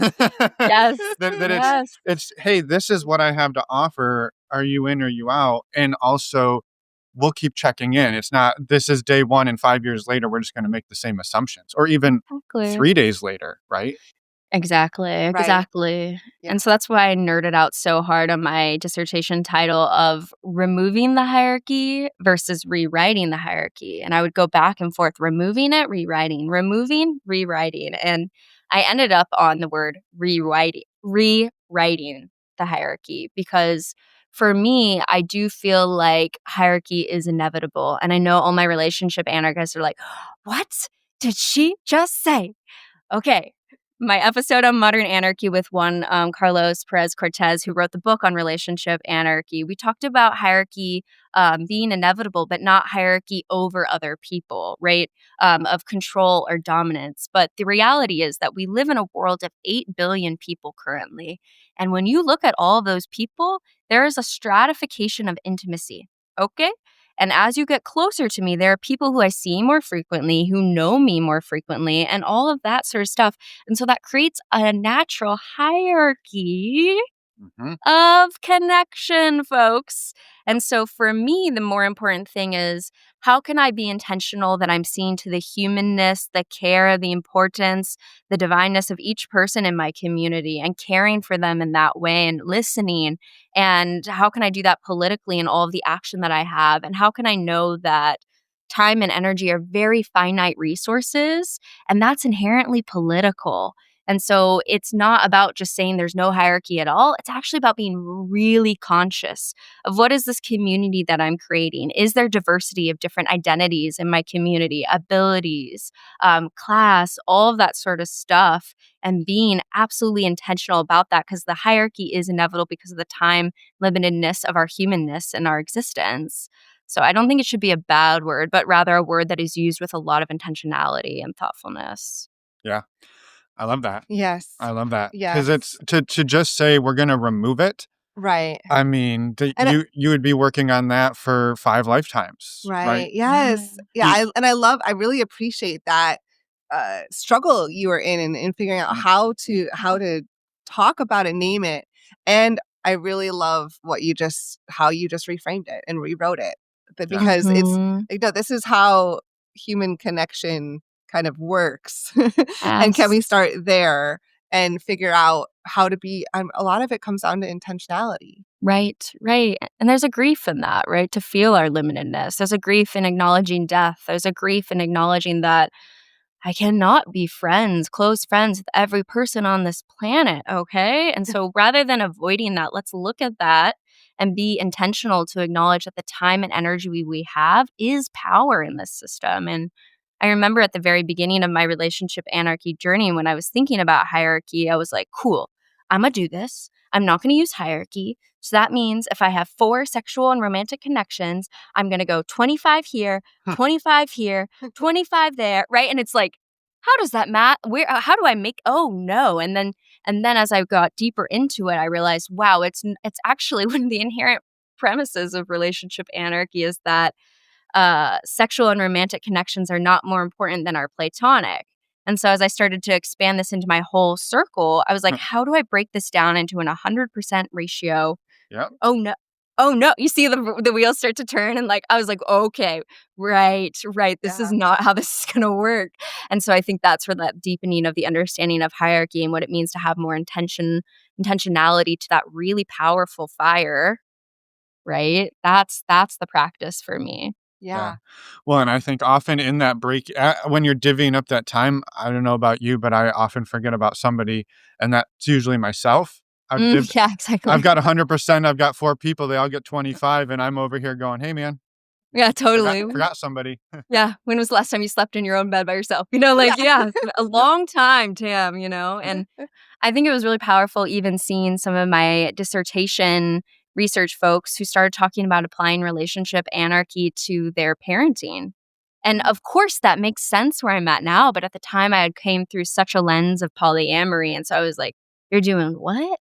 Yes. That Yes. it's, hey, this is what I have to offer. Are you in or you out? And also, we'll keep checking in. It's not, this is day one and 5 years later, we're just going to make the same assumptions, or even Exactly. 3 days later, right? Exactly. Yeah. And so that's why I nerded out so hard on my dissertation title of removing the hierarchy versus rewriting the hierarchy. And I would go back and forth, removing it, rewriting, removing, rewriting. And I ended up on the word rewriting the hierarchy because for me, I do feel like hierarchy is inevitable. And I know all my relationship anarchists are like, what did she just say? Okay. My episode on modern anarchy with one Carlos Perez Cortez, who wrote the book on relationship anarchy, we talked about hierarchy being inevitable, but not hierarchy over other people, right? Of control or dominance. But the reality is that we live in a world of 8 billion people currently. And when you look at all of those people, there is a stratification of intimacy. Okay? And as you get closer to me, there are people who I see more frequently, who know me more frequently, and all of that sort of stuff. And so that creates a natural hierarchy Mm-hmm. of connection, folks. And so for me, the more important thing is how can I be intentional that I'm seeing to the humanness, the care, the importance, the divineness of each person in my community and caring for them in that way and listening? And how can I do that politically in all of the action that I have? And how can I know that time and energy are very finite resources and that's inherently political? And so it's not about just saying there's no hierarchy at all. It's actually about being really conscious of what is this community that I'm creating? Is there diversity of different identities in my community, abilities, class, all of that sort of stuff, and being absolutely intentional about that because the hierarchy is inevitable because of the time limitedness of our humanness and our existence. So I don't think it should be a bad word, but rather a word that is used with a lot of intentionality and thoughtfulness. Yeah. I love that. Yes. I love that. Yes. Because it's to just say we're going to remove it. Right. I mean, And you would be working on that for 5 lifetimes, right? right. Yes. Yeah. I really appreciate that struggle you were in figuring out how to talk about it, name it. And I really love how you just reframed it and rewrote it. But Yeah. because it's Mhm. this is how human connection kind of works. And can Yes. we start there and figure out how to be a lot of it comes down to intentionality. Right, right. And there's a grief in that, right? To feel our limitedness. There's a grief in acknowledging death. There's a grief in acknowledging that I cannot be close friends with every person on this planet, okay? And so rather than avoiding that, let's look at that and be intentional to acknowledge that the time and energy we have is power in this system. And I remember at the very beginning of my relationship anarchy journey, when I was thinking about hierarchy, I was like, cool, I'm going to do this. I'm not going to use hierarchy. So that means if I have 4 sexual and romantic connections, I'm going to go 25 here, 25 here, 25 there, right? And it's like, how does that math? How do I make? Oh no! And then as I got deeper into it, I realized, wow, it's actually one of the inherent premises of relationship anarchy is that sexual and romantic connections are not more important than our platonic. And so as I started to expand this into my whole circle, I was like, how do I break this down into an 100% ratio? Yep. Oh no. oh no, you see the wheels start to turn, and I was like, okay, right, this is not how this is gonna work. And so I think that's where that deepening of the understanding of hierarchy and what it means to have more intentionality to that really powerful fire, right? That's the practice for me. Yeah. Well, and I think often in that break, when you're divvying up that time, I don't know about you, but I often forget about somebody, and that's usually myself. Yeah, exactly. I've got 100%. I've got 4 people. They all get 25, and I'm over here going, "Hey, man, Yeah, totally. forgot somebody." Yeah, when was the last time you slept in your own bed by yourself? Yeah, a long time, Tam, and I think it was really powerful even seeing some of my dissertation research folks who started talking about applying relationship anarchy to their parenting. And of course, that makes sense where I'm at now. But at the time, I had came through such a lens of polyamory. And so I was like, you're doing what?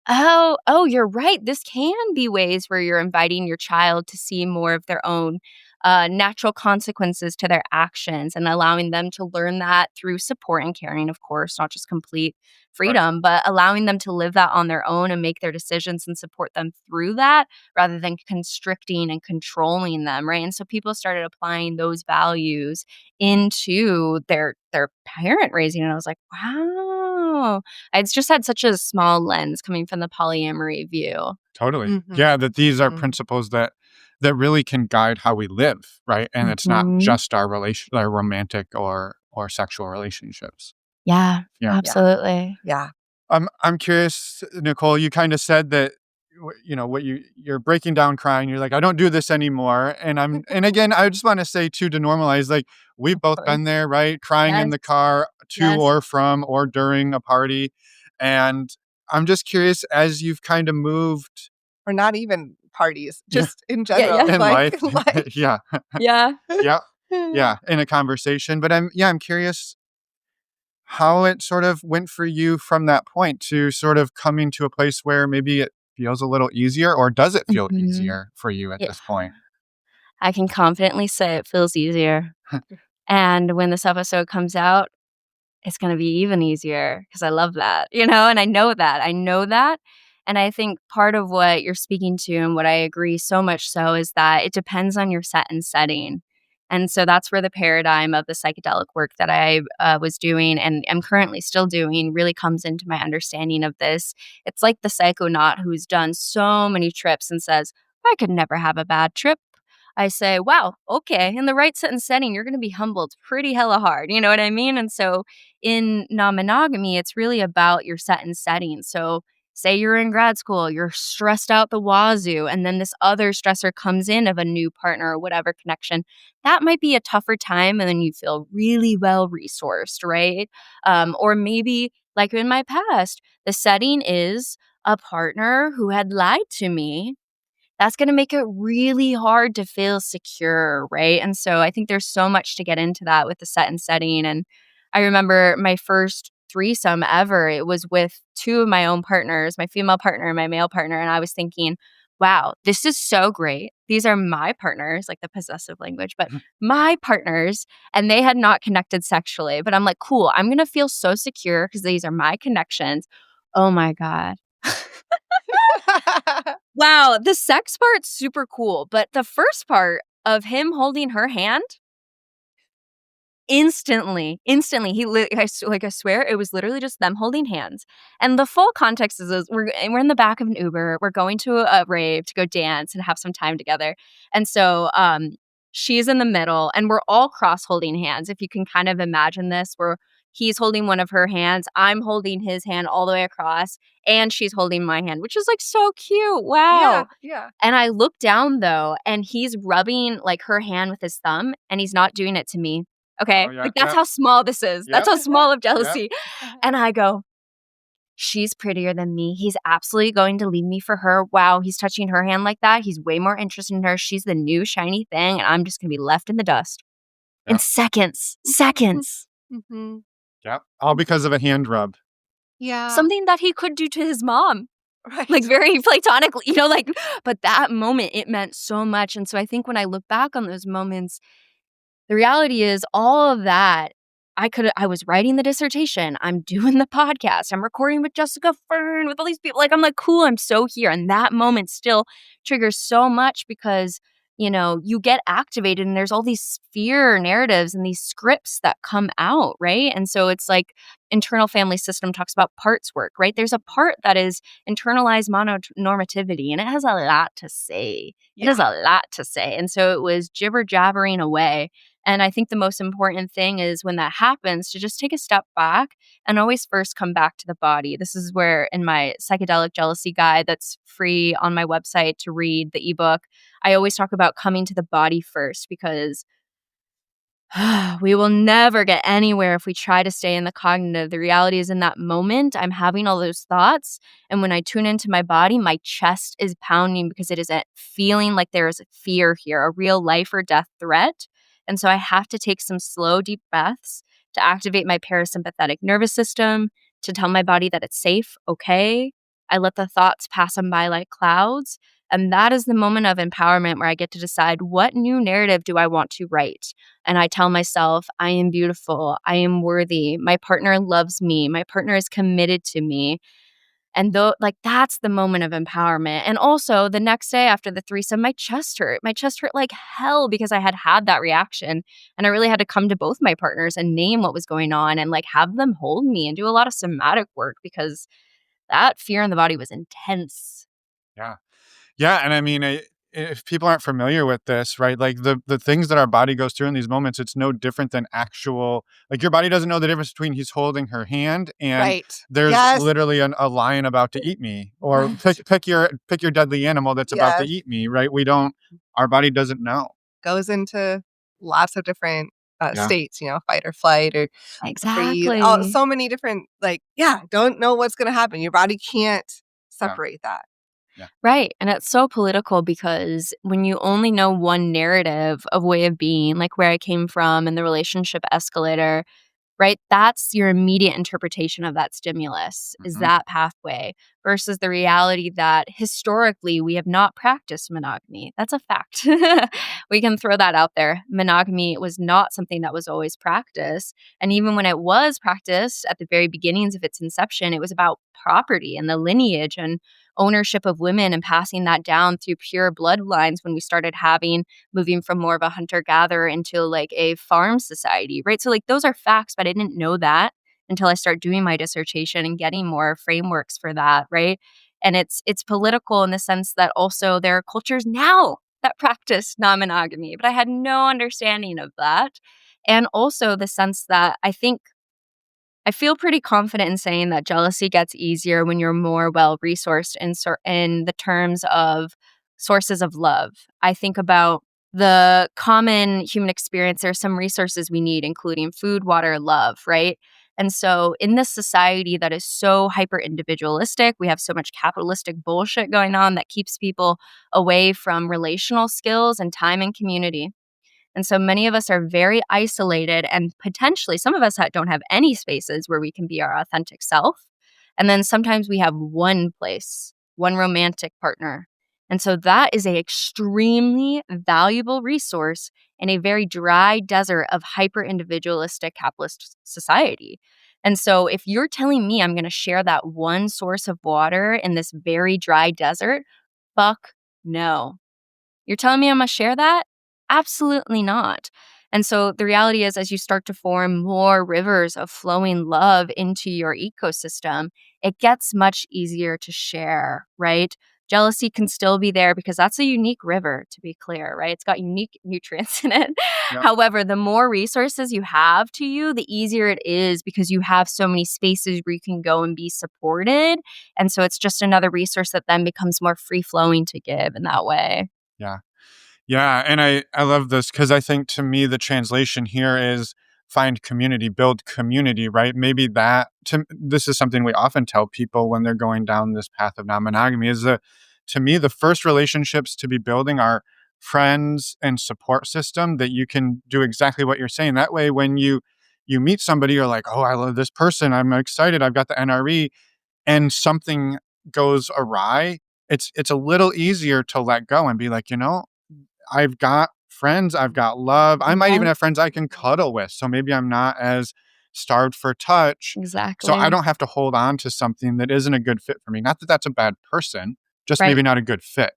Oh, you're right. This can be ways where you're inviting your child to see more of their own natural consequences to their actions and allowing them to learn that through support and caring, of course, not just complete freedom, but allowing them to live that on their own and make their decisions and support them through that rather than constricting and controlling them, right? And so people started applying those values into their parent raising, and I was like, wow. I just had such a small lens coming from the polyamory view. Totally. Mhm. Yeah, that these are Mhm. principles that really can guide how we live, right? And it's not Mhm. just our romantic or sexual relationships. Yeah, Yeah. absolutely. Yeah. I'm curious, Nicole, you kind of said that what you're breaking down crying, you're like, I don't do this anymore. And again, I just want to say too, to normalize, like, we've both Course. been there, right? Crying in Yes. the car to Yes. or from or during a party. And I'm just curious, as you've kind of moved Or not even parties, Yeah. just in Yeah, yeah. general. in life, Life. yeah, Yeah. yeah, in a conversation. But I'm curious how it sort of went for you from that point to sort of coming to a place where maybe it feels a little easier, or does it feel Mhm. easier for you at Yeah. this point? I can confidently say it feels easier. And when this episode comes out, it's gonna be even easier because I love that, and I know that. I know that. And I think part of what you're speaking to and what I agree so much so is that it depends on your set and setting. And so that's where the paradigm of the psychedelic work that I was doing and am currently still doing really comes into my understanding of this. It's like the psychonaut who's done so many trips and says, I could never have a bad trip. I say, wow, okay, in the right set and setting, you're going to be humbled pretty hella hard. You know what I mean? And so in non-monogamy, it's really about your set and setting. So say you're in grad school, you're stressed out the wazoo, and then this other stressor comes in of a new partner or whatever connection. That might be a tougher time, and then you feel really well resourced, right? Or maybe, like in my past, the setting is a partner who had lied to me. That's going to make it really hard to feel secure, right? And so I think there's so much to get into that with the set and setting. And I remember my first threesome ever, it was with 2 of my own partners, my female partner and my male partner. And I was thinking, wow, this is so great. These are my partners, like the possessive language, but my partners, and they had not connected sexually. But I'm like, cool, I'm going to feel so secure because these are my connections. Oh my God. Wow, the sex part's super cool, but the first part of him holding her hand, instantly, I swear it was literally just them holding hands. And the full context is we're in the back of an Uber, we're going to a rave to go dance and have some time together. And so, she's in the middle and we're all cross holding hands. If you can kind of imagine this, where he's holding one of her hands, I'm holding his hand all the way across, and she's holding my hand, which is like so cute. Yeah. Wow. Yeah. And I look down though, and he's rubbing like her hand with his thumb, and he's not doing it to me. Okay. Oh, yeah, Like that's yeah, how small this is. That's yep, how small of yep. jealousy. And I go, she's prettier than me. He's absolutely going to leave me for her. Wow. He's touching her hand like that. He's way more interested in her. She's the new shiny thing. And I'm just going to be left in the dust in Yep. seconds. Seconds. Mm-hmm. Yep. All because of a hand rub. Yeah. Something that he could do to his mom. Right. Like very platonically, but that moment, it meant so much. And so I think when I look back on those moments, the reality is all of that I was writing the dissertation, I'm doing the podcast, I'm recording with Jessica Fern, with all these people. Like, I'm like, cool, I'm so here. And that moment still triggers so much because, you get activated and there's all these fear narratives and these scripts that come out, right? And so it's like internal family system talks about parts work, right? There's a part that is internalized mononormativity, and it has a lot to say. It has a lot to say. And so it was jibber jabbering away. And I think the most important thing is when that happens to just take a step back and always first come back to the body. This is where in my psychedelic jealousy guide that's free on my website to read, the ebook, I always talk about coming to the body first because we will never get anywhere if we try to stay in the cognitive. The reality is in that moment, I'm having all those thoughts. And when I tune into my body, my chest is pounding because it is feeling like there is a fear here, a real life or death threat. And so I have to take some slow, deep breaths to activate my parasympathetic nervous system, to tell my body that it's safe, okay. I let the thoughts pass them by like clouds. And that is the moment of empowerment where I get to decide what new narrative do I want to write. And I tell myself, I am beautiful. I am worthy. My partner loves me. My partner is committed to me. And that's the moment of empowerment. And also the next day after the threesome, my chest hurt. My chest hurt like hell because I had that reaction. And I really had to come to both my partners and name what was going on and like have them hold me and do a lot of somatic work because that fear in the body was intense. Yeah. Yeah. And I mean, if people aren't familiar with this, right, like the things that our body goes through in these moments, it's no different than actual, like your body doesn't know the difference between he's holding her hand and there's literally a lion about to eat me, or pick your deadly animal that's about to eat me, right? Our body doesn't know. Goes into lots of different states, fight or flight or exactly. So many different, don't know what's going to happen. Your body can't separate that. Yeah. Right. And it's so political because when you only know one narrative of way of being, like where I came from and the relationship escalator, right? That's your immediate interpretation of that stimulus, is that pathway versus the reality that historically we have not practiced monogamy. That's a fact. We can throw that out there. Monogamy was not something that was always practiced. And even when it was practiced at the very beginnings of its inception, it was about property and the lineage and ownership of women and passing that down through pure bloodlines when we started moving from more of a hunter-gatherer into like a farm society, right? So like those are facts, but I didn't know that until I started doing my dissertation and getting more frameworks for that, right? And it's political in the sense that also there are cultures now that practice non-monogamy, but I had no understanding of that. And also the sense that I feel pretty confident in saying that jealousy gets easier when you're more well-resourced in the terms of sources of love. I think about the common human experience. There are some resources we need, including food, water, love, right? And so in this society that is so hyper-individualistic, we have so much capitalistic bullshit going on that keeps people away from relational skills and time and community. And so many of us are very isolated, and potentially some of us don't have any spaces where we can be our authentic self. And then sometimes we have one place, one romantic partner. And so that is a extremely valuable resource in a very dry desert of hyper-individualistic capitalist society. And so if you're telling me I'm going to share that one source of water in this very dry desert, fuck no. You're telling me I'm going to share that? Absolutely not. And so the reality is, as you start to form more rivers of flowing love into your ecosystem, it gets much easier to share, right? Jealousy can still be there because that's a unique river, to be clear, right? It's got unique nutrients in it. Yep. However, the more resources you have to you, the easier it is because you have so many spaces where you can go and be supported. And so it's just another resource that then becomes more free-flowing to give in that way. Yeah. Yeah. And I love this because I think to me, the translation here is find community, build community, right? Maybe this is something we often tell people when they're going down this path of non-monogamy is that to me, the first relationships to be building are friends and support system that you can do exactly what you're saying. That way, when you meet somebody, you're like, oh, I love this person. I'm excited. I've got the NRE and something goes awry. It's a little easier to let go and be like, I've got friends, I've got love. I might even have friends I can cuddle with. So maybe I'm not as starved for touch. So I Exactly. don't have to hold on to something that isn't a good fit for me. Not that that's a bad person, just Right. maybe not a good fit.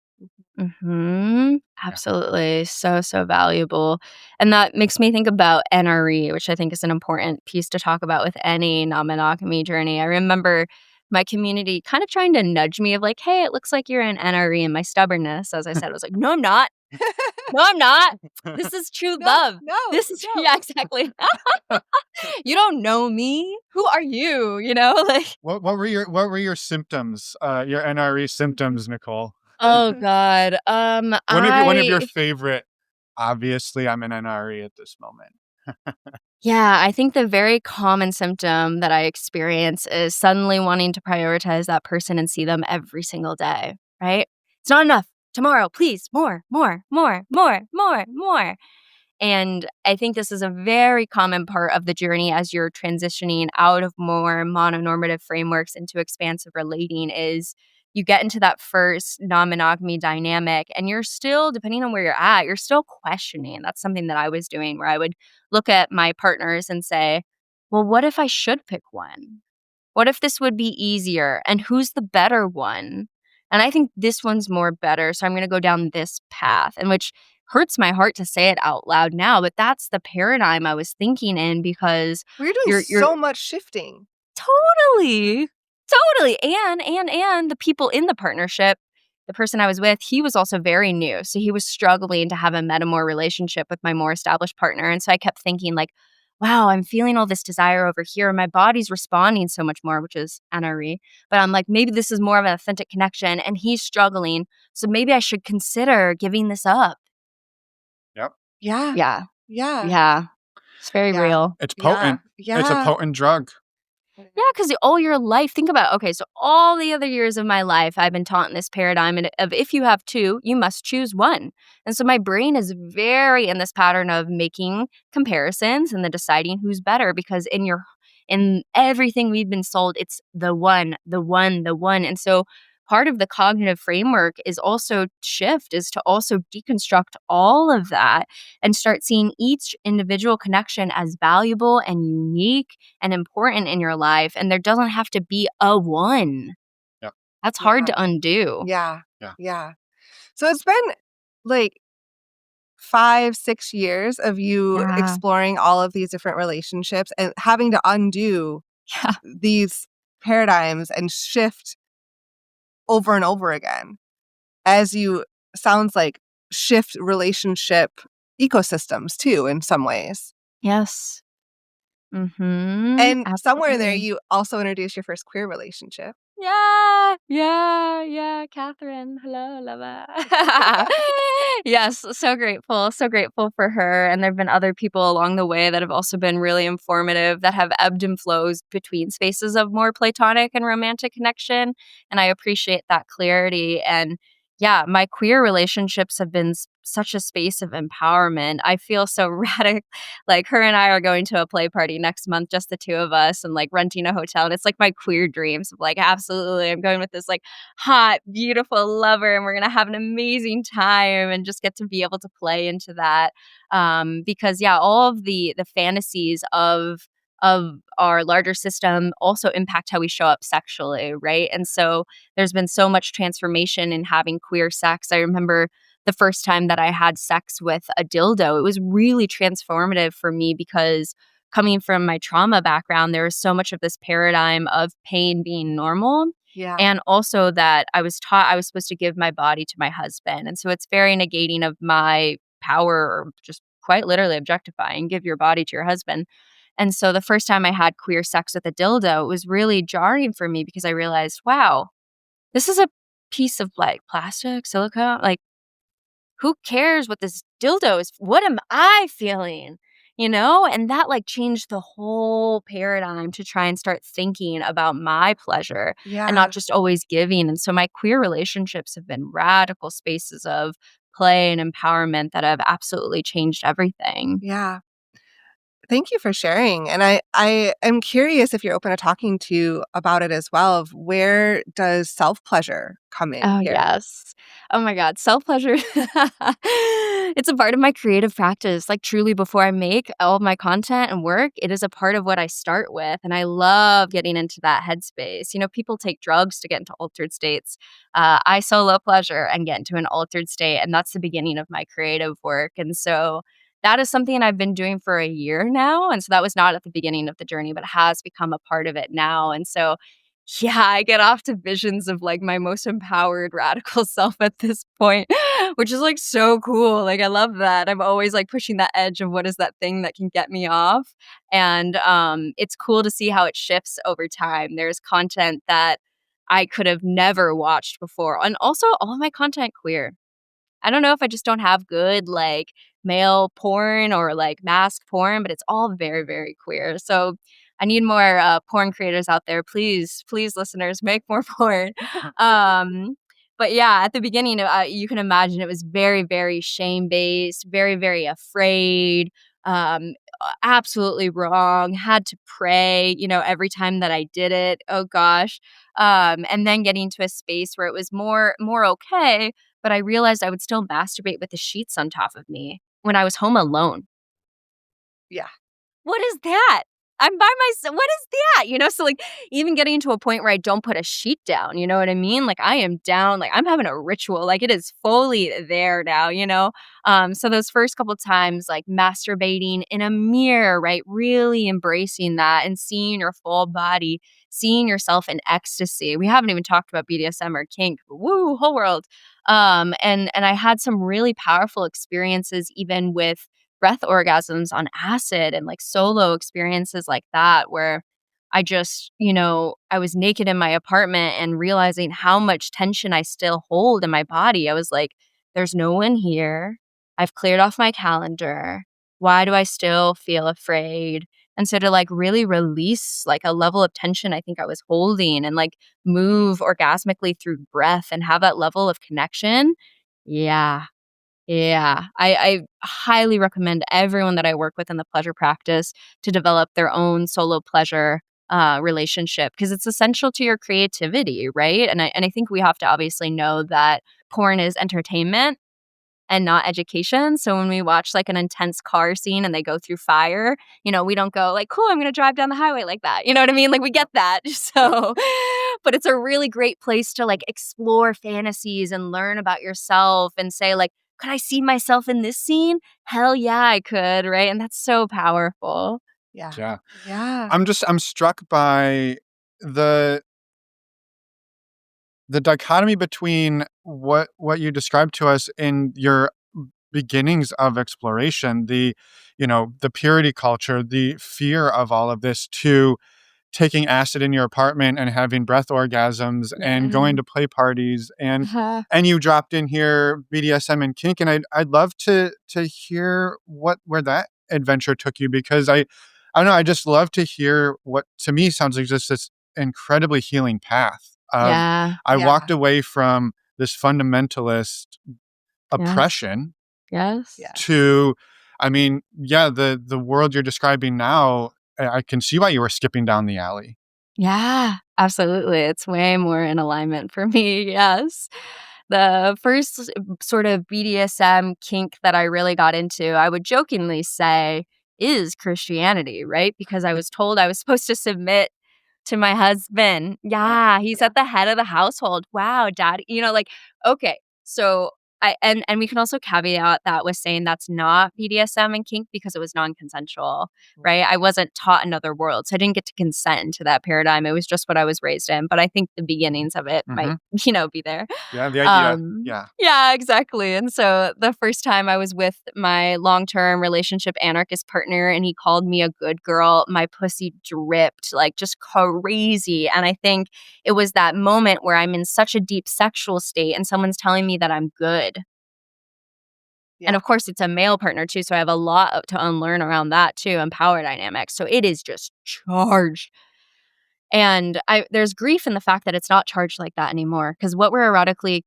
Mm-hmm. Yeah. Absolutely. So, so valuable. And that makes me think about NRE, which I think is an important piece to talk about with any non-monogamy journey. I remember my community kind of trying to nudge me of like, hey, it looks like you're in NRE. And my stubbornness, as I said, was like, no, I'm not. No, I'm not. This is true No, love. no, This is, no. yeah, exactly. You don't know me. Who are you? You know, like, What were your symptoms? Your NRE symptoms, Nicole. oh God. One of your favorite. Obviously, I'm an NRE at this moment. Yeah, I think the very common symptom that I experience is suddenly wanting to prioritize that person and see them every single day, right? It's not enough. Tomorrow, please, more, more, more, more, more, more. And I think this is a very common part of the journey as you're transitioning out of more mononormative frameworks into expansive relating is you get into that first non-monogamy dynamic and you're still, depending on where you're at, you're still questioning. That's something that I was doing where I would look at my partners and say, well, what if I should pick one? What if this would be easier? And who's the better one? And I think this one's more better. So I'm going to go down this path, and which hurts my heart to say it out loud now, but that's the paradigm I was thinking in because We're doing you're so much shifting. totally, totally. And the people in the partnership, the person I was with, he was also very new. So he was struggling to have a metamor relationship with my more established partner. And so I kept thinking like, wow, I'm feeling all this desire over here. And my body's responding so much more, which is NRE. But I'm like, maybe this is more of an authentic connection and he's struggling. So maybe I should consider giving this up. Yep. Yeah. Yeah. Yeah. Yeah. It's very Yeah. real. It's Yeah. potent. It's a Yeah. potent drug. Yeah, because all your life, think about, okay, so all the other years of my life, I've been taught in this paradigm of if you have two, you must choose one. And so my brain is very in this pattern of making comparisons and then deciding who's better because in everything we've been sold, it's the one, the one, the one. And so part of the cognitive framework is to also deconstruct all of that and start seeing each individual connection as valuable and unique and important in your life. And there doesn't have to be a one. Yep. That's hard Yeah. to undo. Yeah. Yeah. Yeah. So it's been like 5-6 years of you Yeah. exploring all of these different relationships and having to undo Yeah. these paradigms and shift over and over again as you sounds like shift relationship ecosystems too in some ways. Yes. Mm-hmm. And somewhere there Absolutely. you also introduced your first queer relationship. Yeah, Catherine. Hello, love her. Yes, so grateful for her. And there have been other people along the way that have also been really informative that have ebbed and flows between spaces of more platonic and romantic connection. And I appreciate that clarity. And yeah, my queer relationships have been such a space of empowerment. I feel so radical. Like her and I are going to a play party next month, just the two of us, and like renting a hotel. And it's like my queer dreams of like, absolutely, I'm going with this like hot, beautiful lover, and we're gonna have an amazing time and just get to be able to play into that. Because yeah, all of the fantasies of our larger system also impact how we show up sexually, right? And so there's been so much transformation in having queer sex. I remember the first time that I had sex with a dildo, it was really transformative for me because coming from my trauma background, there was so much of this paradigm of pain being normal. Yeah. And also that I was taught I was supposed to give my body to my husband. And so it's very negating of my power or just quite literally objectifying, give your body to your husband. And so the first time I had queer sex with a dildo, it was really jarring for me because I realized, wow, this is a piece of like plastic, silicone, like who cares what this dildo is? What am I feeling? You know? And that like changed the whole paradigm to try and start thinking about my pleasure and not just always giving. And so my queer relationships have been radical spaces of play and empowerment that have absolutely changed everything. Yeah. Thank you for sharing. And I am curious if you're open to talking to about it as well, of where does self-pleasure come in Oh, here? yes. Oh my God. Self pleasure. It's a part of my creative practice. Like, truly, before I make all of my content and work, it is a part of what I start with. And I love getting into that headspace. People take drugs to get into altered states. I solo pleasure and get into an altered state. And that's the beginning of my creative work. And so that is something I've been doing for a year now. And so that was not at the beginning of the journey, but has become a part of it now. And so yeah, I get off to visions of like my most empowered radical self at this point, which is like so cool. Like I love that. I'm always like pushing that edge of what is that thing that can get me off. And it's cool to see how it shifts over time. There's content that I could have never watched before. And also all of my content queer. I don't know if I just don't have good like male porn or like mask porn, but it's all very, very queer. So I need more porn creators out there. Please, please, listeners, make more porn. Um, but yeah, at the beginning, you can imagine it was very, very shame based, very, very afraid, absolutely wrong. Had to pray, every time that I did it. Oh gosh. And then getting to a space where it was more okay, but I realized I would still masturbate with the sheets on top of me when I was home alone. Yeah. What is that? I'm by myself. What is that? So like even getting to a point where I don't put a sheet down, you know what I mean? Like I am down, like I'm having a ritual, like it is fully there now. So those first couple times, like masturbating in a mirror, right? Really embracing that and seeing your full body, seeing yourself in ecstasy. We haven't even talked about BDSM or kink, but woo, whole world. And I had some really powerful experiences even with breath orgasms on acid and like solo experiences like that where I just, I was naked in my apartment and realizing how much tension I still hold in my body. I was like, there's no one here. I've cleared off my calendar. Why do I still feel afraid? And so to like really release like a level of tension I think I was holding and like move orgasmically through breath and have that level of connection. Yeah, yeah, I highly recommend everyone that I work with in the pleasure practice to develop their own solo pleasure relationship because it's essential to your creativity, right? And I think we have to obviously know that porn is entertainment and not education. So when we watch like an intense car scene and they go through fire, we don't go like, cool, I'm going to drive down the highway like that. You know what I mean? Like we get that. So, but it's a really great place to like explore fantasies and learn about yourself and say like, could I see myself in this scene? Hell yeah, I could. Right. And that's so powerful. Yeah. Yeah. Yeah. I'm struck by the dichotomy between what you described to us in your beginnings of exploration, the purity culture, the fear of all of this, to taking acid in your apartment and having breath orgasms and going to play parties, and Uh-huh. you dropped in here BDSM and kink, and I'd love to hear where that adventure took you, because I don't know, I just love to hear what to me sounds like just this incredibly healing path of, Yeah. I Yeah. walked away from this fundamentalist Yes. oppression Yes. Yeah. to, I mean, yeah, the world you're describing now, I can see why you were skipping down the alley. Yeah, absolutely. It's way more in alignment for me. Yes. The first sort of BDSM kink that I really got into, I would jokingly say, is Christianity, right? Because I was told I was supposed to submit to my husband. Yeah, he's Yeah. at the head of the household. Wow, dad. Like, okay. So and we can also caveat that with saying that's not BDSM and kink because it was non-consensual, right? I wasn't taught another world. So I didn't get to consent into that paradigm. It was just what I was raised in. But I think the beginnings of it might, Mhm. be there. Yeah, the idea. Yeah. Yeah, exactly. And so the first time I was with my long-term relationship anarchist partner and he called me a good girl, my pussy dripped like just crazy. And I think it was that moment where I'm in such a deep sexual state and someone's telling me that I'm good. And Yeah. of course, it's a male partner too. So I have a lot to unlearn around that too, and power dynamics. So it is just charged. And there's grief in the fact that it's not charged like that anymore. Because what we're erotically,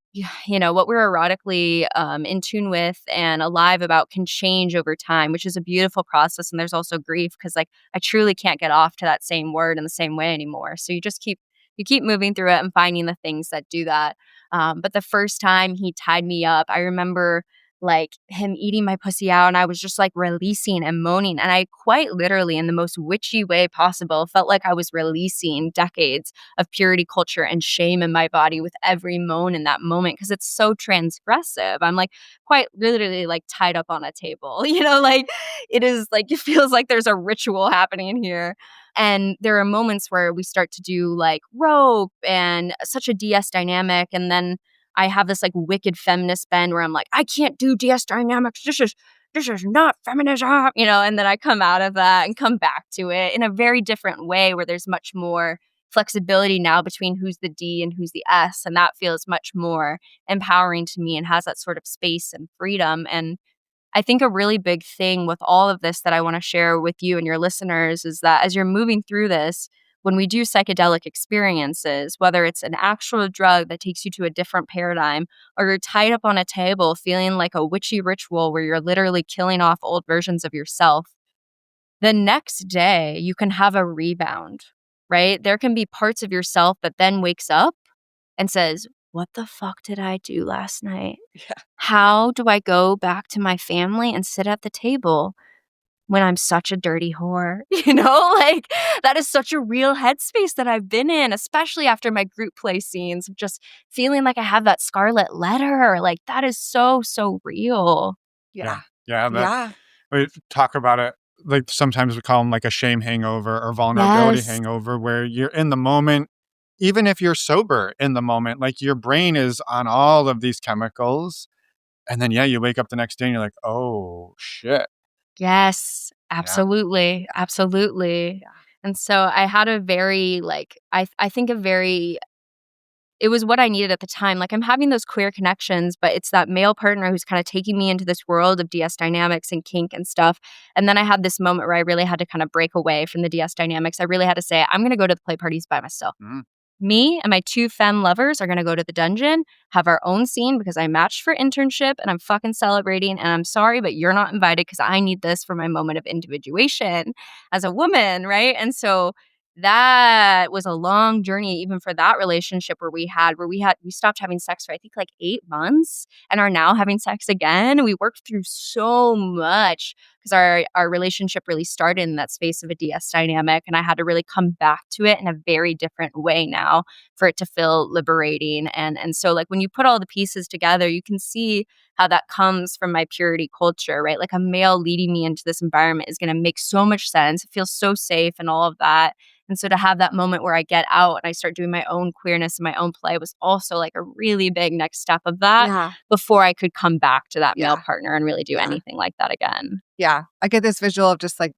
in tune with and alive about can change over time, which is a beautiful process. And there's also grief because like I truly can't get off to that same word in the same way anymore. So you keep moving through it and finding the things that do that. But the first time he tied me up, I remember like him eating my pussy out and I was just like releasing and moaning. And I quite literally, in the most witchy way possible, felt like I was releasing decades of purity culture and shame in my body with every moan in that moment because it's so transgressive. I'm like quite literally like tied up on a table, like it is like it feels like there's a ritual happening here. And there are moments where we start to do like rope and such a DS dynamic. And then I have this like wicked feminist bend where I'm like, I can't do DS dynamics. This is not feminism, and then I come out of that and come back to it in a very different way where there's much more flexibility now between who's the D and who's the S. And that feels much more empowering to me and has that sort of space and freedom. And I think a really big thing with all of this that I want to share with you and your listeners is that as you're moving through this, when we do psychedelic experiences, whether it's an actual drug that takes you to a different paradigm, or you're tied up on a table feeling like a witchy ritual where you're literally killing off old versions of yourself, the next day you can have a rebound, right? There can be parts of yourself that then wakes up and says, what the fuck did I do last night? Yeah. How do I go back to my family and sit at the table when I'm such a dirty whore? Like that is such a real headspace that I've been in, especially after my group play scenes, of just feeling like I have that scarlet letter. Like that is so, so real. Yeah. Yeah. Yeah. We talk about it. Like sometimes we call them like a shame hangover or vulnerability Yes. hangover where you're in the moment, even if you're sober in the moment, like your brain is on all of these chemicals. And then, you wake up the next day and you're like, oh, shit. Yes, Yeah. absolutely. Absolutely. Yeah. And so I had a very I think it was what I needed at the time. Like I'm having those queer connections, but it's that male partner who's kind of taking me into this world of DS dynamics and kink and stuff. And then I had this moment where I really had to kind of break away from the DS dynamics. I really had to say, I'm going to go to the play parties by myself. Me and my two femme lovers are going to go to the dungeon, have our own scene because I matched for internship and I'm fucking celebrating. And I'm sorry, but you're not invited because I need this for my moment of individuation as a woman, right? And so that was a long journey even for that relationship we stopped having sex for I think like 8 months and are now having sex again. We worked through so much because our relationship really started in that space of a DS dynamic, and I had to really come back to it in a very different way now for it to feel liberating. And so like when you put all the pieces together, you can see how that comes from my purity culture, right? Like a male leading me into this environment is going to make so much sense. It feels so safe and all of that. And so to have that moment where I get out and I start doing my own queerness and my own play was also like a really big next step of that before I could come back to that male partner and really do anything like that again. Yeah. I get this visual of just like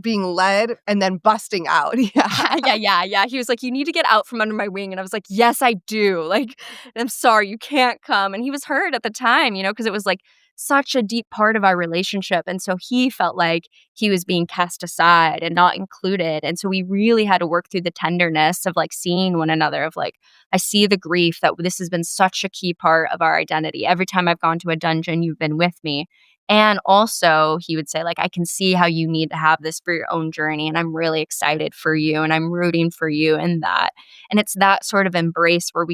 being led and then busting out. Yeah. He was like, you need to get out from under my wing. And I was like, yes, I do. Like, I'm sorry, you can't come. And he was hurt at the time, because it was like such a deep part of our relationship. And so he felt like he was being cast aside and not included. And so we really had to work through the tenderness of like seeing one another, of like, I see the grief that this has been such a key part of our identity. Every time I've gone to a dungeon, you've been with me. And also he would say like, I can see how you need to have this for your own journey. And I'm really excited for you and I'm rooting for you in that. And it's that sort of embrace where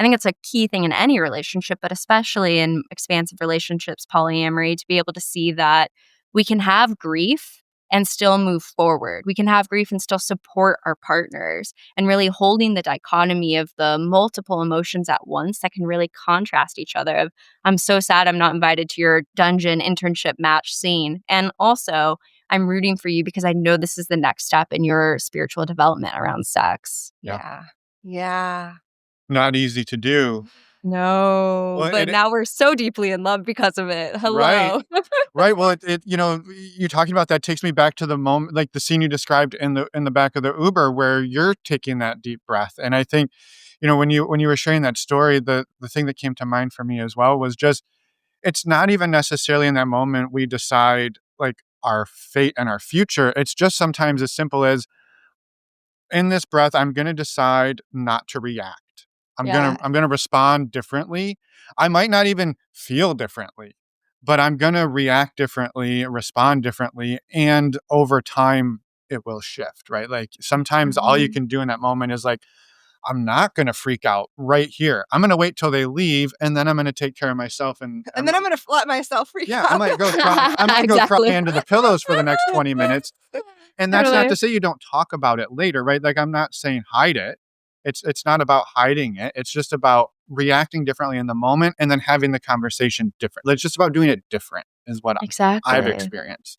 I think it's a key thing in any relationship, but especially in expansive relationships, polyamory, to be able to see that we can have grief and still move forward. We can have grief and still support our partners, and really holding the dichotomy of the multiple emotions at once that can really contrast each other. Of, I'm so sad I'm not invited to your dungeon internship match scene. And also, I'm rooting for you because I know this is the next step in your spiritual development around sex. Yeah. Not easy to do. No, Well, but now we're so deeply in love because of it. Hello. Right. Well, you talking about that takes me back to the moment, like the scene you described in the back of the Uber where you're taking that deep breath. And I think, when you were sharing that story, the thing that came to mind for me as well was just, it's not even necessarily in that moment we decide like our fate and our future. It's just sometimes as simple as, in this breath, I'm going to decide not to react. Yeah. I'm going to respond differently. I might not even feel differently, but I'm going to react differently, respond differently. And over time, it will shift, right? Like sometimes all you can do in that moment is like, I'm not going to freak out right here. I'm going to wait till they leave, and then I'm going to take care of myself. And then I'm going to let myself freak out. I might go cry. I might go cry Exactly. into the pillows for the next 20 minutes. And that's not Totally. to say you don't talk about it later, right? Like I'm not saying hide it. It's not about hiding it. It's just about reacting differently in the moment and then having the conversation different. It's just about doing it different is what I've Exactly. experienced.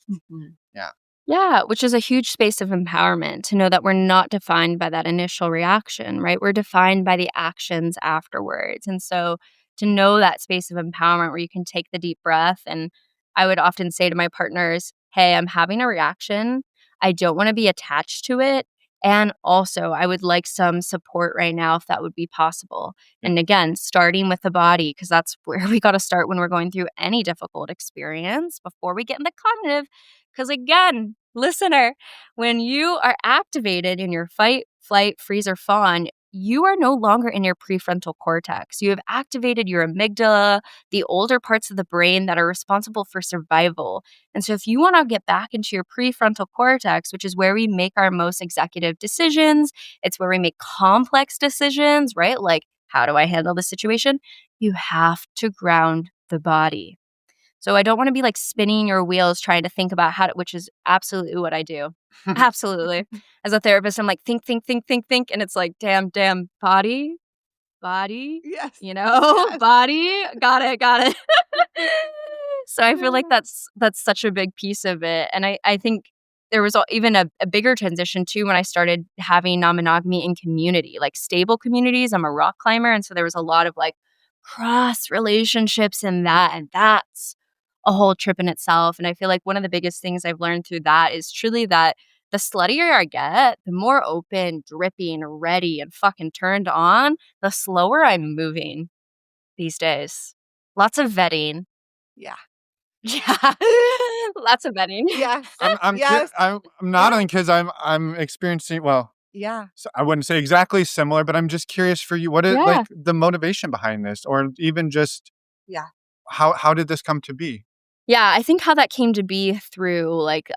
Yeah. Yeah, which is a huge space of empowerment to know that we're not defined by that initial reaction, right? We're defined by the actions afterwards. And so to know that space of empowerment where you can take the deep breath. And I would often say to my partners, hey, I'm having a reaction. I don't want to be attached to it. And also, I would like some support right now if that would be possible. And again, starting with the body, because that's where we got to start when we're going through any difficult experience before we get into cognitive. Because again, listener, when you are activated in your fight, flight, freeze, or fawn, you are no longer in your prefrontal cortex. You have activated your amygdala, the older parts of the brain that are responsible for survival. And so if you want to get back into your prefrontal cortex, which is where we make our most executive decisions, it's where we make complex decisions, right? Like, how do I handle this situation? You have to ground the body. So I don't want to be like spinning your wheels trying to think about how to, which is absolutely what I do. Absolutely. As a therapist, I'm like, think. And it's like, damn, body, Yes. yes. Body. Got it. So I feel like that's such a big piece of it. And I think there was even a bigger transition too when I started having non-monogamy in community, like stable communities. I'm a rock climber. And so there was a lot of like cross relationships in that. And that's a whole trip in itself. And I feel like one of the biggest things I've learned through that is truly that the sluttier I get, the more open, dripping, ready, and fucking turned on, the slower I'm moving these days. Lots of vetting. Yeah. Yeah. Lots of vetting. Yes. Yes. I'm nodding because I'm experiencing, well, Yeah. so I wouldn't say exactly similar, but I'm just curious for you. What is like the motivation behind this, or even just how did this come to be? Yeah, I think how that came to be through like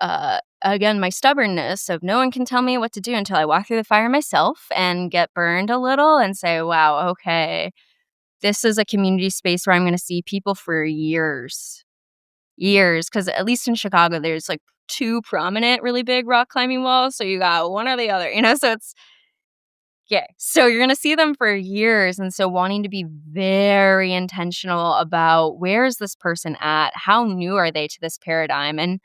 again my stubbornness of no one can tell me what to do until I walk through the fire myself and get burned a little and say, wow, okay, this is a community space where I'm going to see people for years. Because at least in Chicago, there's like 2 prominent, really big rock climbing walls. So you got one or the other, so it's, yeah. So you're going to see them for years. And so wanting to be very intentional about where is this person at? How new are they to this paradigm? And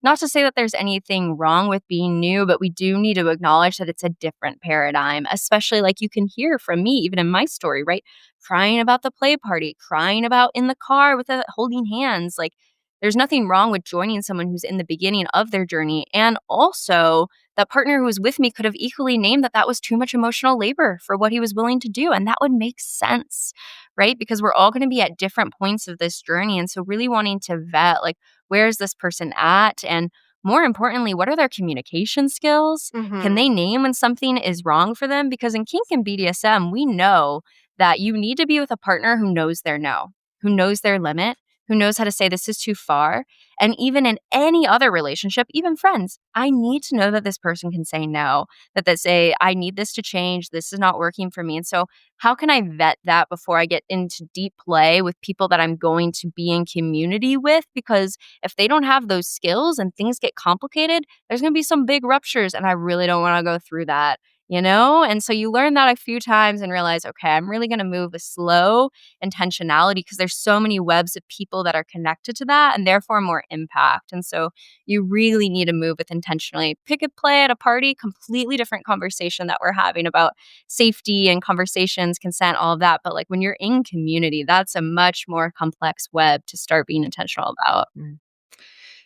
not to say that there's anything wrong with being new, but we do need to acknowledge that it's a different paradigm, especially like you can hear from me, even in my story, right? Crying about the play party, crying about in the car with holding hands. Like there's nothing wrong with joining someone who's in the beginning of their journey. And also, that partner who was with me could have equally named that was too much emotional labor for what he was willing to do. And that would make sense, right? Because we're all going to be at different points of this journey. And so really wanting to vet, like, where is this person at? And more importantly, what are their communication skills? Can they name when something is wrong for them? Because in kink and BDSM, we know that you need to be with a partner who knows their no, who knows their limit, who knows how to say this is too far. And even in any other relationship, even friends, I need to know that this person can say no, that they say, I need this to change. This is not working for me. And so how can I vet that before I get into deep play with people that I'm going to be in community with? Because if they don't have those skills and things get complicated, there's going to be some big ruptures. And I really don't want to go through that. And so you learn that a few times and realize, okay, I'm really going to move with slow intentionality because there's so many webs of people that are connected to that and therefore more impact. And so you really need to move with intentionally. Pick a play at a party, completely different conversation that we're having about safety and conversations, consent, all of that. But like when you're in community, that's a much more complex web to start being intentional about.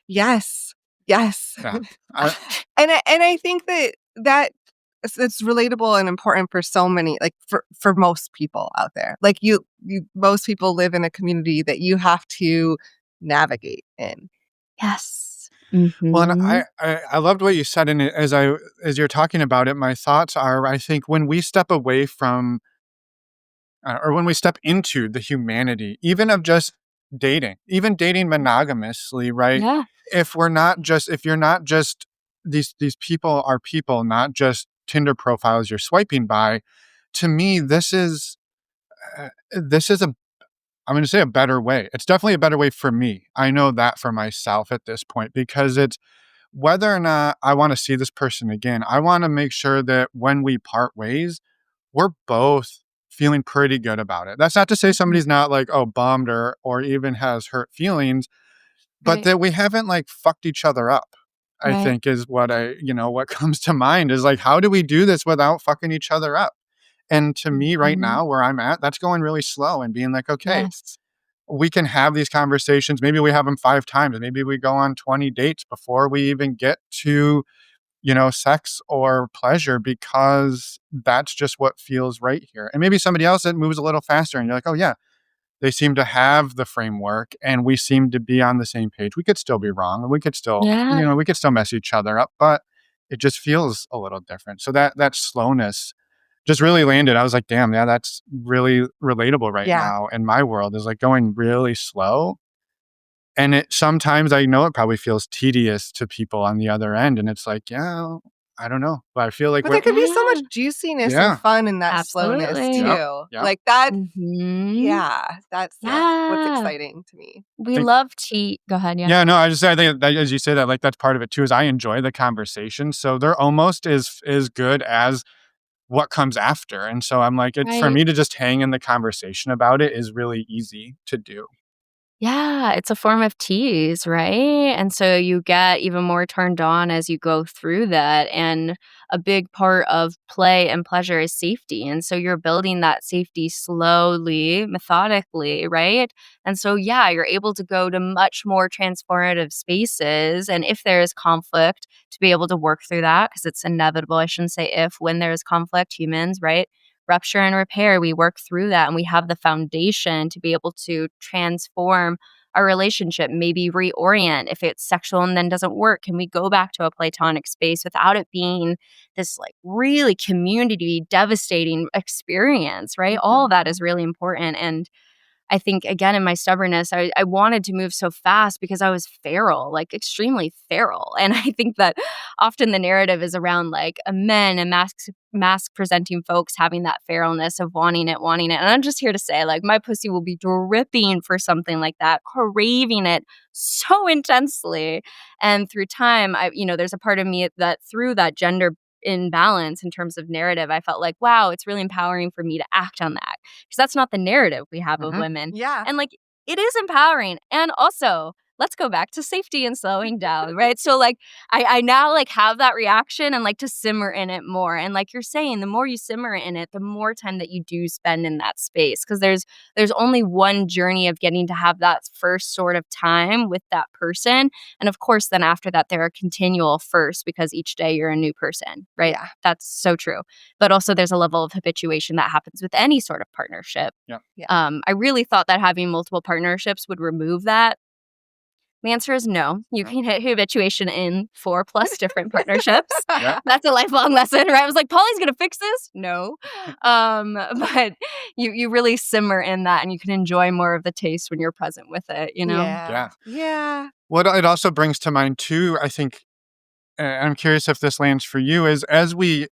Yes. Yeah. And I think that it's relatable and important for so many, like for most people out there. Like you most people live in a community that you have to navigate in. Yes. Well, and Mm-hmm. I loved what you said, and as you're talking about it, my thoughts are, I think when we step away from, or when we step into the humanity, even of just dating, even dating monogamously, right? Yeah. If you're not just these people are people, not just Tinder profiles you're swiping by. To me, this is a I'm going to say a better way. It's definitely a better way for me. I know that for myself at this point because it's whether or not I want to see this person again. I want to make sure that when we part ways, we're both feeling pretty good about it. That's not to say Mhm. somebody's not like, oh, bummed or even has hurt feelings, but Right. that we haven't like fucked each other up. I Right. think is what comes to mind is like, how do we do this without fucking each other up? And to me right Mhm. now, where I'm at, that's going really slow and being like, okay, Yes. we can have these conversations. Maybe we have them 5 times. Maybe we go on 20 dates before we even get to, sex or pleasure because that's just what feels right here. And maybe somebody else that moves a little faster and you're like, oh, yeah, they seem to have the framework and we seem to be on the same page. We could still be wrong and we could still, Yeah. we could still mess each other up, but it just feels a little different. So that slowness just really landed. I was like, damn, yeah, that's really relatable right Yeah. now in my world is like going really slow. And it sometimes I know it probably feels tedious to people on the other end. And it's like, yeah, I don't know. But I feel like But there we're could be so much Yeah. juiciness and yeah. fun in that slowness Absolutely. Yep. too. Yep. Like that, Mhm. yeah, that's what's Yeah. exciting to me. We Think love tea. Go ahead, yeah. yeah, no, I think that as you say that, like that's part of it too, is I enjoy the conversation. So they're almost as good as what comes after. And so I'm like, it for Right. me to just hang in the conversation about it is really easy to do. Yeah, it's a form of tease, right? And so you get even more turned on as you go through that. And a big part of play and pleasure is safety. And so you're building that safety slowly, methodically, right? And so, yeah, you're able to go to much more transformative spaces. And if there is conflict, to be able to work through that, because it's inevitable. I shouldn't say if, when there's conflict, humans, right? Rupture and repair, we work through that and we have the foundation to be able to transform our relationship, maybe reorient. If it's sexual and then doesn't work, can we go back to a platonic space without it being this like really community devastating experience, right? All of that Mhm. is really important. And I think again in my stubbornness, I wanted to move so fast because I was feral, like extremely feral. And I think that often the narrative is around like a men and mask presenting folks having that feralness of wanting it, wanting it. And I'm just here to say, like, my pussy will be dripping for something like that, craving it so intensely. And through time, there's a part of me that through that gender imbalance in terms of narrative, I felt like, wow, it's really empowering for me to act on that because that's not the narrative we have of Mhm. women. Yeah. And like it is empowering. And also, let's go back to safety and slowing down, right? So like I now like have that reaction and like to simmer in it more. And like you're saying, the more you simmer in it, the more time that you do spend in that space. Because there's only one journey of getting to have that first sort of time with that person. And of course, then after that, there are continual firsts because each day you're a new person, right? Yeah. That's so true. But also there's a level of habituation that happens with any sort of partnership. Yeah. Yeah. I really thought that having multiple partnerships would remove that. The answer is no. You No. can hit habituation in 4 plus different partnerships. Yeah. That's a lifelong lesson, right? I was like, Polly's gonna fix this? No. But you really simmer in that and you can enjoy more of the taste when you're present with it, you know? Yeah. Yeah. Yeah. What it also brings to mind too, I think, I'm curious if this lands for you, is as we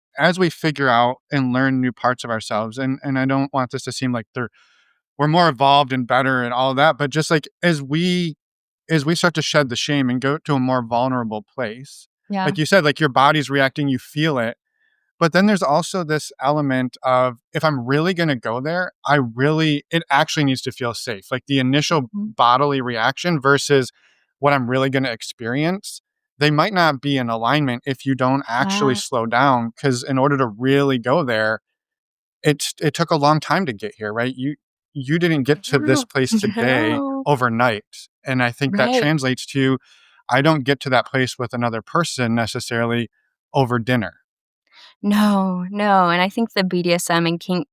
figure out and learn new parts of ourselves, and I don't want this to seem like we're more evolved and better and all of that, but just like as we start to shed the shame and go to a more vulnerable place, Yeah. like you said, like your body's reacting, you feel it. But then there's also this element of if I'm really going to go there, it actually needs to feel safe. Like the initial Mhm. bodily reaction versus what I'm really going to experience, they might not be in alignment if you don't actually Yeah. slow down. Because in order to really go there, it took a long time to get here, right? You didn't get to this place today No. overnight. And I think that Right. translates to I don't get to that place with another person necessarily over dinner. No. And I think the BDSM and kink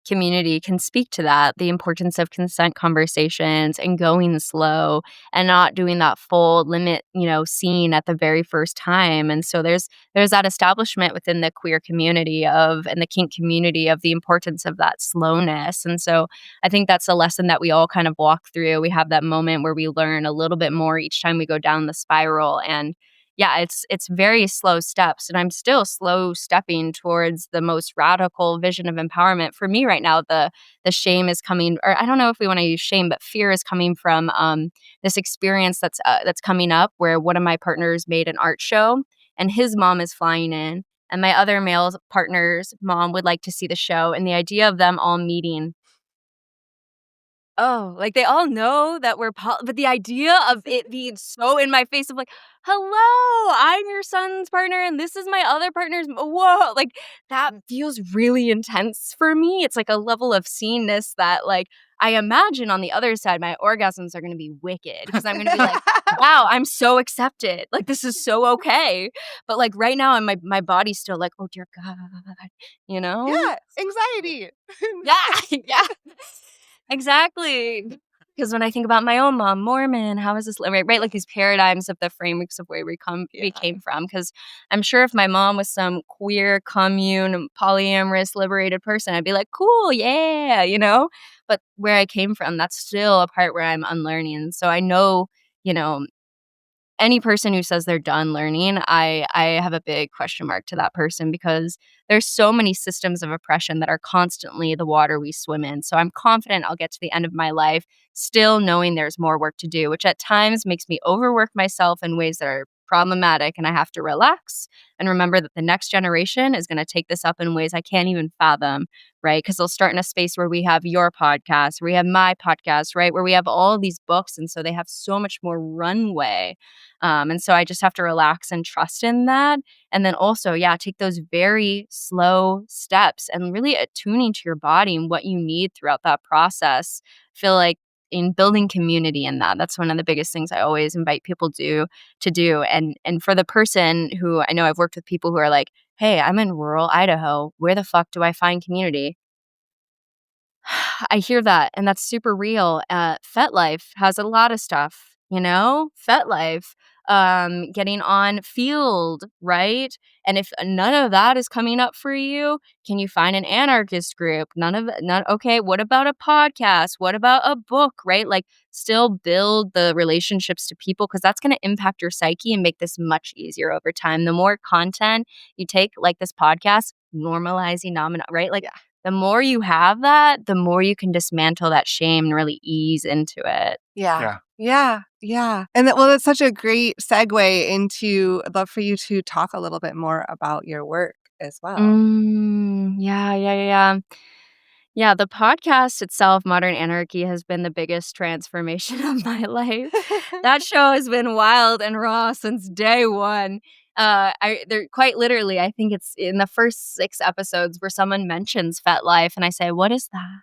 community can speak to that, the importance of consent conversations and going slow and not doing that full limit, scene at the very first time. And so there's that establishment within the queer community and the kink community of the importance of that slowness. And so I think that's a lesson that we all kind of walk through. We have that moment where we learn a little bit more each time we go down the spiral. And yeah, it's very slow steps, and I'm still slow stepping towards the most radical vision of empowerment. For me right now, the shame is coming, or I don't know if we want to use shame, but fear is coming from this experience that's coming up where one of my partners made an art show, and his mom is flying in, and my other male partner's mom would like to see the show, and the idea of them all meeting. Oh, like, they all know that but the idea of it being so in my face of like, "Hello, I'm your son's partner, and this is my other partner's" whoa, like, that feels really intense for me. It's like a level of seeingness that, like, I imagine on the other side, my orgasms are gonna be wicked because I'm gonna be like, "Wow, I'm so accepted. Like, this is so okay." But, like, right now, my body's still like, "Oh, dear God," you know? Yeah, anxiety. Yeah, yeah. Exactly. Because when I think about my own mom, Mormon, how is this right? Like these paradigms of the frameworks of where we Yeah. came from. Because I'm sure if my mom was some queer, commune, polyamorous, liberated person, I'd be like, cool, yeah, But where I came from, that's still a part where I'm unlearning. So I know, you know, any person who says they're done learning, I have a big question mark to that person because there's so many systems of oppression that are constantly the water we swim in. So I'm confident I'll get to the end of my life still knowing there's more work to do, which at times makes me overwork myself in ways that are problematic, and I have to relax and remember that the next generation is going to take this up in ways I can't even fathom, right? Because they'll start in a space where we have your podcast, where we have my podcast, right? Where we have all these books, and so they have so much more runway. And so I just have to relax and trust in that. And then also, yeah, take those very slow steps and really attuning to your body and what you need throughout that process. Feel like in building community in that's one of the biggest things I always invite people to do. And for the person who I know I've worked with people who are like, hey, I'm in rural Idaho. Where the fuck do I find community? I hear that, and that's super real. FetLife has a lot of stuff, FetLife, getting on Field, right? And if none of that is coming up for you, can you find an anarchist group? Okay, what about a podcast? What about a book, right? Like, still build the relationships to people because that's going to impact your psyche and make this much easier over time. The more content you take, like this podcast, normalizing, right? Like, Yeah. the more you have that, the more you can dismantle that shame and really ease into it. Yeah. Yeah. Yeah. Yeah. And that's such a great segue into, I'd love for you to talk a little bit more about your work as well. Yeah. Yeah, the podcast itself, Modern Anarchy, has been the biggest transformation of my life. That show has been wild and raw since day one. There quite literally, I think it's in the first 6 episodes where someone mentions FetLife, and I say, "What is that?"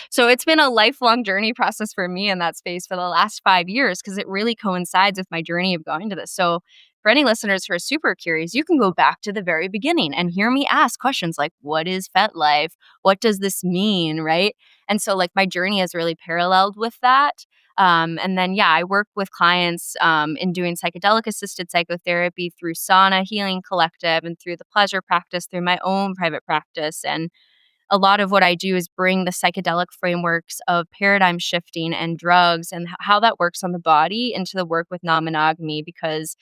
So it's been a lifelong journey process for me in that space for the last 5 years because it really coincides with my journey of going to this. So for any listeners who are super curious, you can go back to the very beginning and hear me ask questions like, what is FetLife? What does this mean? Right. And so like my journey has really paralleled with that. And then, yeah, I work with clients in doing psychedelic-assisted psychotherapy through Sauna Healing Collective and through the pleasure practice, through my own private practice. And a lot of what I do is bring the psychedelic frameworks of paradigm shifting and drugs and how that works on the body into the work with non-monogamy, because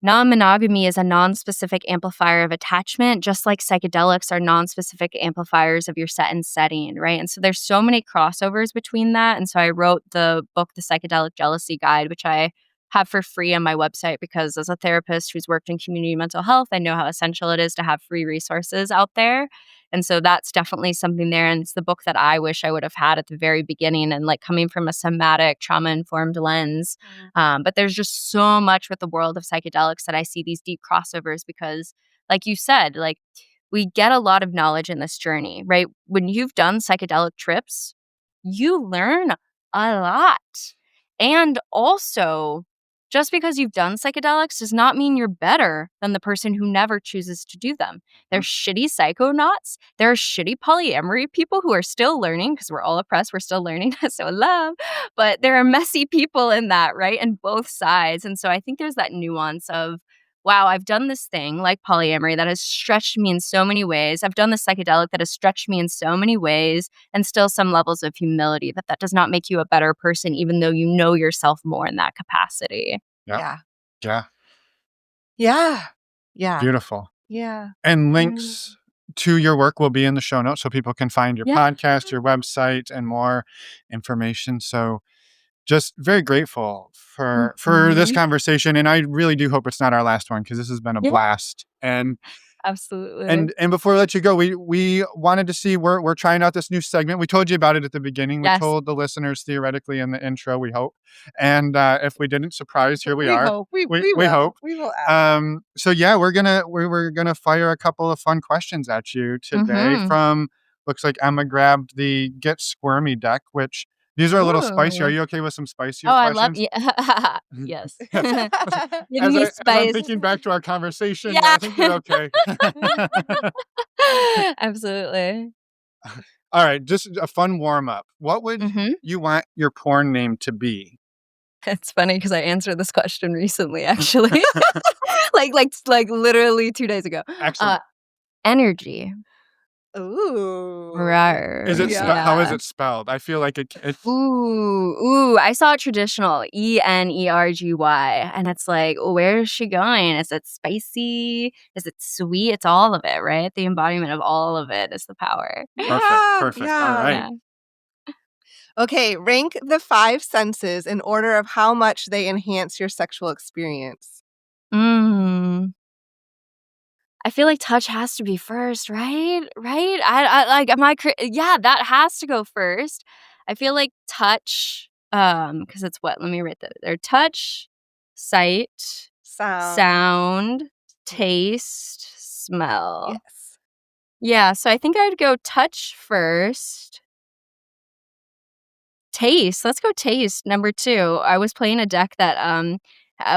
non-monogamy is a non-specific amplifier of attachment, just like psychedelics are non-specific amplifiers of your set and setting, right? And so there's so many crossovers between that. And so I wrote the book, The Psychedelic Jealousy Guide, which I have for free on my website because as a therapist who's worked in community mental health, I know how essential it is to have free resources out there. And so that's definitely something there. And it's the book that I wish I would have had at the very beginning and like coming from a somatic trauma-informed lens. But there's just so much with the world of psychedelics that I see these deep crossovers because, like you said, like we get a lot of knowledge in this journey, right? When you've done psychedelic trips, you learn a lot. And also, just because you've done psychedelics does not mean you're better than the person who never chooses to do them. There's shitty psychonauts. There are shitty polyamory people who are still learning, because we're all oppressed. We're still learning. So love. But there are messy people in that, right? And both sides. And so I think there's that nuance of, wow, I've done this thing like polyamory that has stretched me in so many ways. I've done the psychedelic that has stretched me in so many ways, and still some levels of humility that does not make you a better person, even though you know yourself more in that capacity. Yeah. Yeah. Beautiful. Yeah. And links to your work will be in the show notes so people can find your podcast, your website, and more information. So just very grateful for this conversation. And I really do hope it's not our last one, because this has been a blast. And absolutely. And before we let you go, we wanted to see, we're trying out this new segment. We told you about it at the beginning. We told the listeners theoretically in the intro, we hope. And if we didn't, surprise, here we are. Hope. We hope. We will. So yeah, we're gonna fire a couple of fun questions at you today. From, looks like Emma grabbed the Get Squirmy deck, which these are a little spicy. Are you okay with some spicier questions? I love yes. As I'm thinking back to our conversation, I think you're okay. Absolutely. All right, just a fun warm up. What would you want your porn name to be? It's funny because I answered this question recently, actually. like literally 2 days ago. Excellent. Energy. Ooh. Rawr. Is it how is it spelled? I feel like it Ooh, I saw it traditional, Energy, and it's like, where is she going? Is it spicy? Is it sweet? It's all of it, right? The embodiment of all of it is the power. Perfect. Yeah. All right. Okay, rank the 5 senses in order of how much they enhance your sexual experience. I feel like touch has to be first, right? That has to go first. I feel like touch, because it's what? Let me write that there. Touch, sight, sound, taste, smell. Yes. Yeah, so I think I'd go touch first. Taste. Let's go taste. Number 2. I was playing a deck that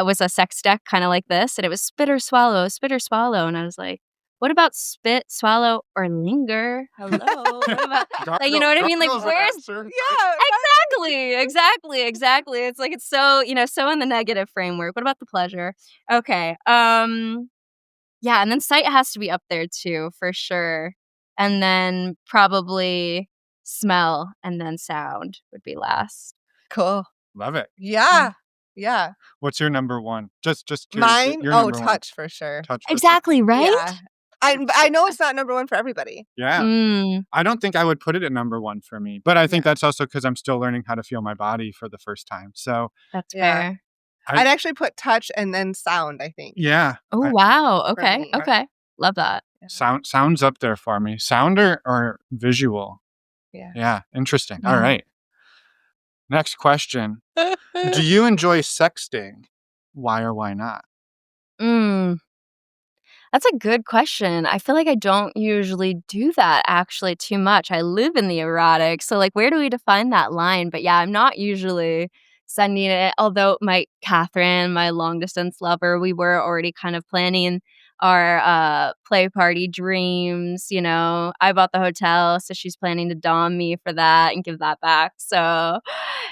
was a sex deck, kind of like this, and it was spit or swallow, and I was like, what about spit, swallow, or linger? Hello. What about, you know what I mean? Like, where's exactly. It's like, it's so, so in the negative framework. What about the pleasure? Okay. Yeah, and then sight has to be up there too, for sure. And then probably smell, and then sound would be last. Cool. Love it. Yeah. What's your number one? Just curious. Mine? Your touch for sure. Touch exactly, right? Yeah. I know it's not number 1 for everybody. Yeah. I don't think I would put it at number 1 for me, but I think that's also because I'm still learning how to feel my body for the first time. So that's fair. I'd actually put touch and then sound, I think. Yeah. Oh, wow. Okay. Love that. Sound's up there for me. Sound or visual? Yeah. Interesting. All right. Next question. Do you enjoy sexting? Why or why not? That's a good question. I feel like I don't usually do that actually too much. I live in the erotic. So like, where do we define that line? But yeah, I'm not usually sending it. Although Catherine, my long distance lover, we were already kind of planning our play party dreams. I bought the hotel, so she's planning to dom me for that and give that back. So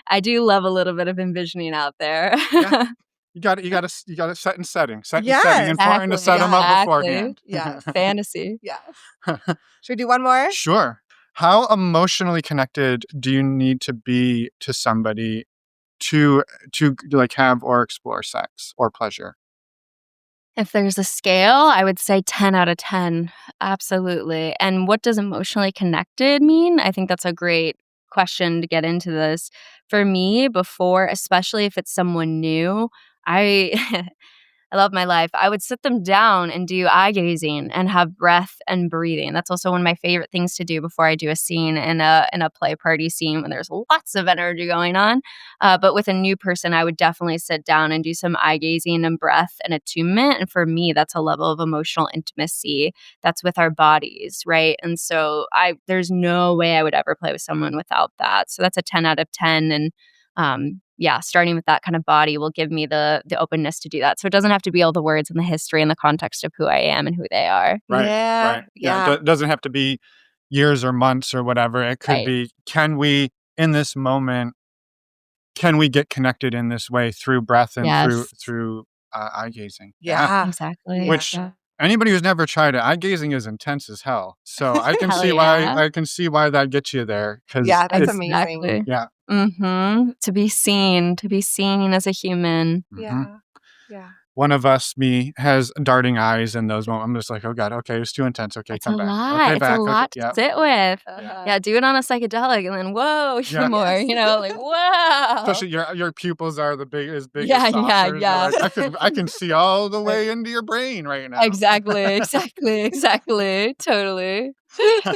I do love a little bit of envisioning out there. Yeah. You got to set and setting. Important to set them up beforehand. Yeah. Fantasy. Yeah. Should we do one more? Sure. How emotionally connected do you need to be to somebody to like have or explore sex or pleasure? If there's a scale, I would say 10 out of 10. Absolutely. And what does emotionally connected mean? I think that's a great question to get into this. For me, especially if it's someone new, I love my life. I would sit them down and do eye gazing and have breath and breathing. That's also one of my favorite things to do before I do a scene in a play party scene when there's lots of energy going on. But with a new person, I would definitely sit down and do some eye gazing and breath and attunement. And for me, that's a level of emotional intimacy that's with our bodies, right? And so there's no way I would ever play with someone without that. So that's a 10 out of 10. And starting with that kind of body will give me the openness to do that. So it doesn't have to be all the words and the history and the context of who I am and who they are. Right. Yeah. Yeah. It doesn't have to be years or months or whatever. It could be, can we, in this moment, can we get connected in this way through breath and through eye gazing? Yeah. Exactly. Which anybody who's never tried it, eye gazing is intense as hell. So I can see why that gets you there. Yeah, that's amazing. Exactly. Yeah. To be seen as a human. Yeah. Yeah. One of us, me, has darting eyes in those moments. I'm just like, oh God, okay, it's too intense. Okay, It's come a back. lot. Okay, It's back. a lot Okay, to sit with. Uh-huh. Yeah, do it on a psychedelic, and then whoa, even more. Yes. You know, like whoa. Especially your pupils are the biggest Yeah, saucers. yeah. Like, I can see all the way into your brain right now. Exactly. Totally.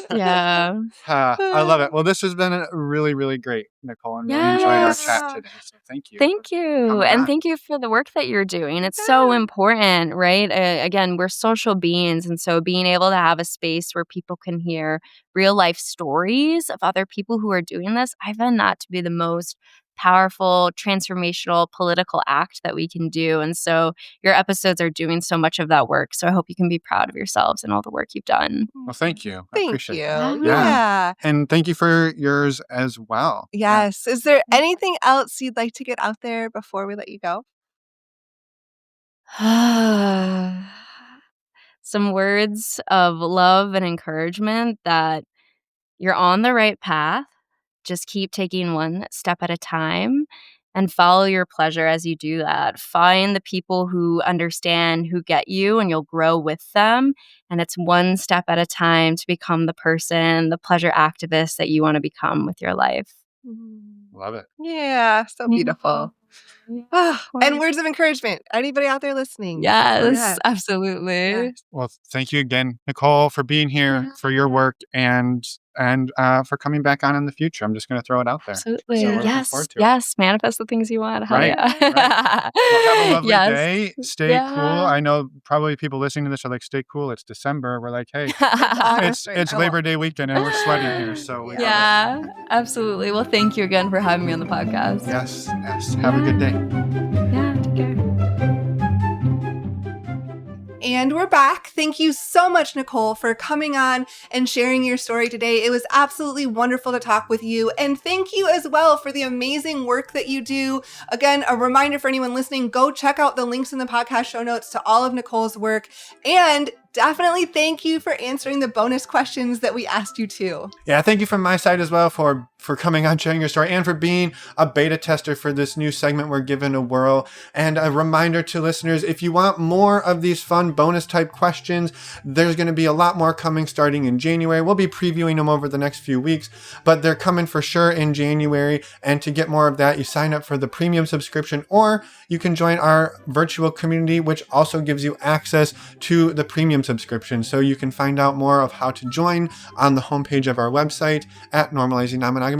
Yeah. I love it. Well, this has been really, really great, Nicole, and really enjoyed our chat today. So thank you. Thank you. And thank you for the work that you're doing. It's so important, right? Again, we're social beings. And so being able to have a space where people can hear real life stories of other people who are doing this, I find that to be the most powerful, transformational political act that we can do. And so your episodes are doing so much of that work. So I hope you can be proud of yourselves and all the work you've done. Well, thank you. I Thank appreciate you. that. Yeah. And thank you for yours as well. Yes. Is there anything else you'd like to get out there before we let you go? Some words of love and encouragement that you're on the right path. Just keep taking one step at a time and follow your pleasure as you do that. Find the people who understand, who get you, and you'll grow with them. And it's one step at a time to become the person, the pleasure activist that you want to become with your life. Love it. Yeah. So beautiful. And words of encouragement. Anybody out there listening? Yes, absolutely. Yes. Well, thank you again, Nicole, for being here, for your work, and for coming back on in the future. I'm just going to throw it out there. Absolutely. So we're looking forward to it. Yes. Manifest the things you want. Hell Right, yeah. Well, have a lovely Yes. day. Stay cool. I know probably people listening to this are like, stay cool. It's December. We're like, hey, it's Labor Day weekend and we're sweating here. So we yeah, absolutely. Well, thank you again for having me on the podcast. Yes. Have a good day. Yeah, take care. And we're back. Thank you so much, Nicole, for coming on and sharing your story today. It was absolutely wonderful to talk with you. And thank you as well for the amazing work that you do. Again, a reminder for anyone listening, go check out the links in the podcast show notes to all of Nicole's work. And definitely thank you for answering the bonus questions that we asked you to. Yeah, thank you from my side as well for coming on, sharing your story, and for being a beta tester for this new segment we're giving a whirl. And a reminder to listeners, if you want more of these fun bonus type questions, there's going to be a lot more coming starting in January. We'll be previewing them over the next few weeks, but they're coming for sure in January. And to get more of that, you sign up for the premium subscription, or you can join our virtual community, which also gives you access to the premium subscription. So you can find out more of how to join on the homepage of our website at normalizingnonmonogamy.com.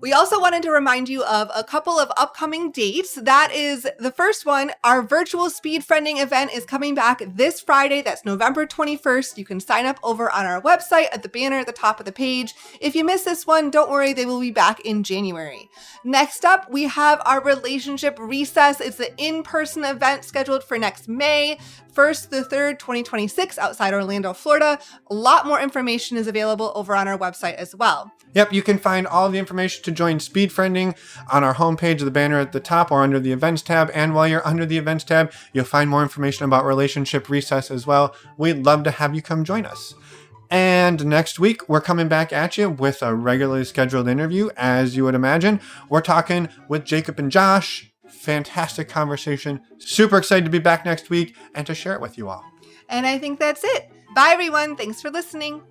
We also wanted to remind you of a couple of upcoming dates. That is the first one, our virtual speed friending event is coming back this Friday. That's November 21st. You can sign up over on our website at the banner at the top of the page. If you miss this one, don't worry, they will be back in January. Next up, we have our relationship recess. It's an in-person event scheduled for next May 1st to 3rd, 2026 outside Orlando, Florida. A lot more information is available over on our website as well. Yep, you can find all the information to join Speed Friending on our homepage, the banner at the top, or under the Events tab. And while you're under the Events tab, you'll find more information about Relationship Recess as well. We'd love to have you come join us. And next week, we're coming back at you with a regularly scheduled interview, as you would imagine. We're talking with Jacob and Josh. Fantastic conversation. Super excited to be back next week and to share it with you all. And I think that's it. Bye, everyone. Thanks for listening.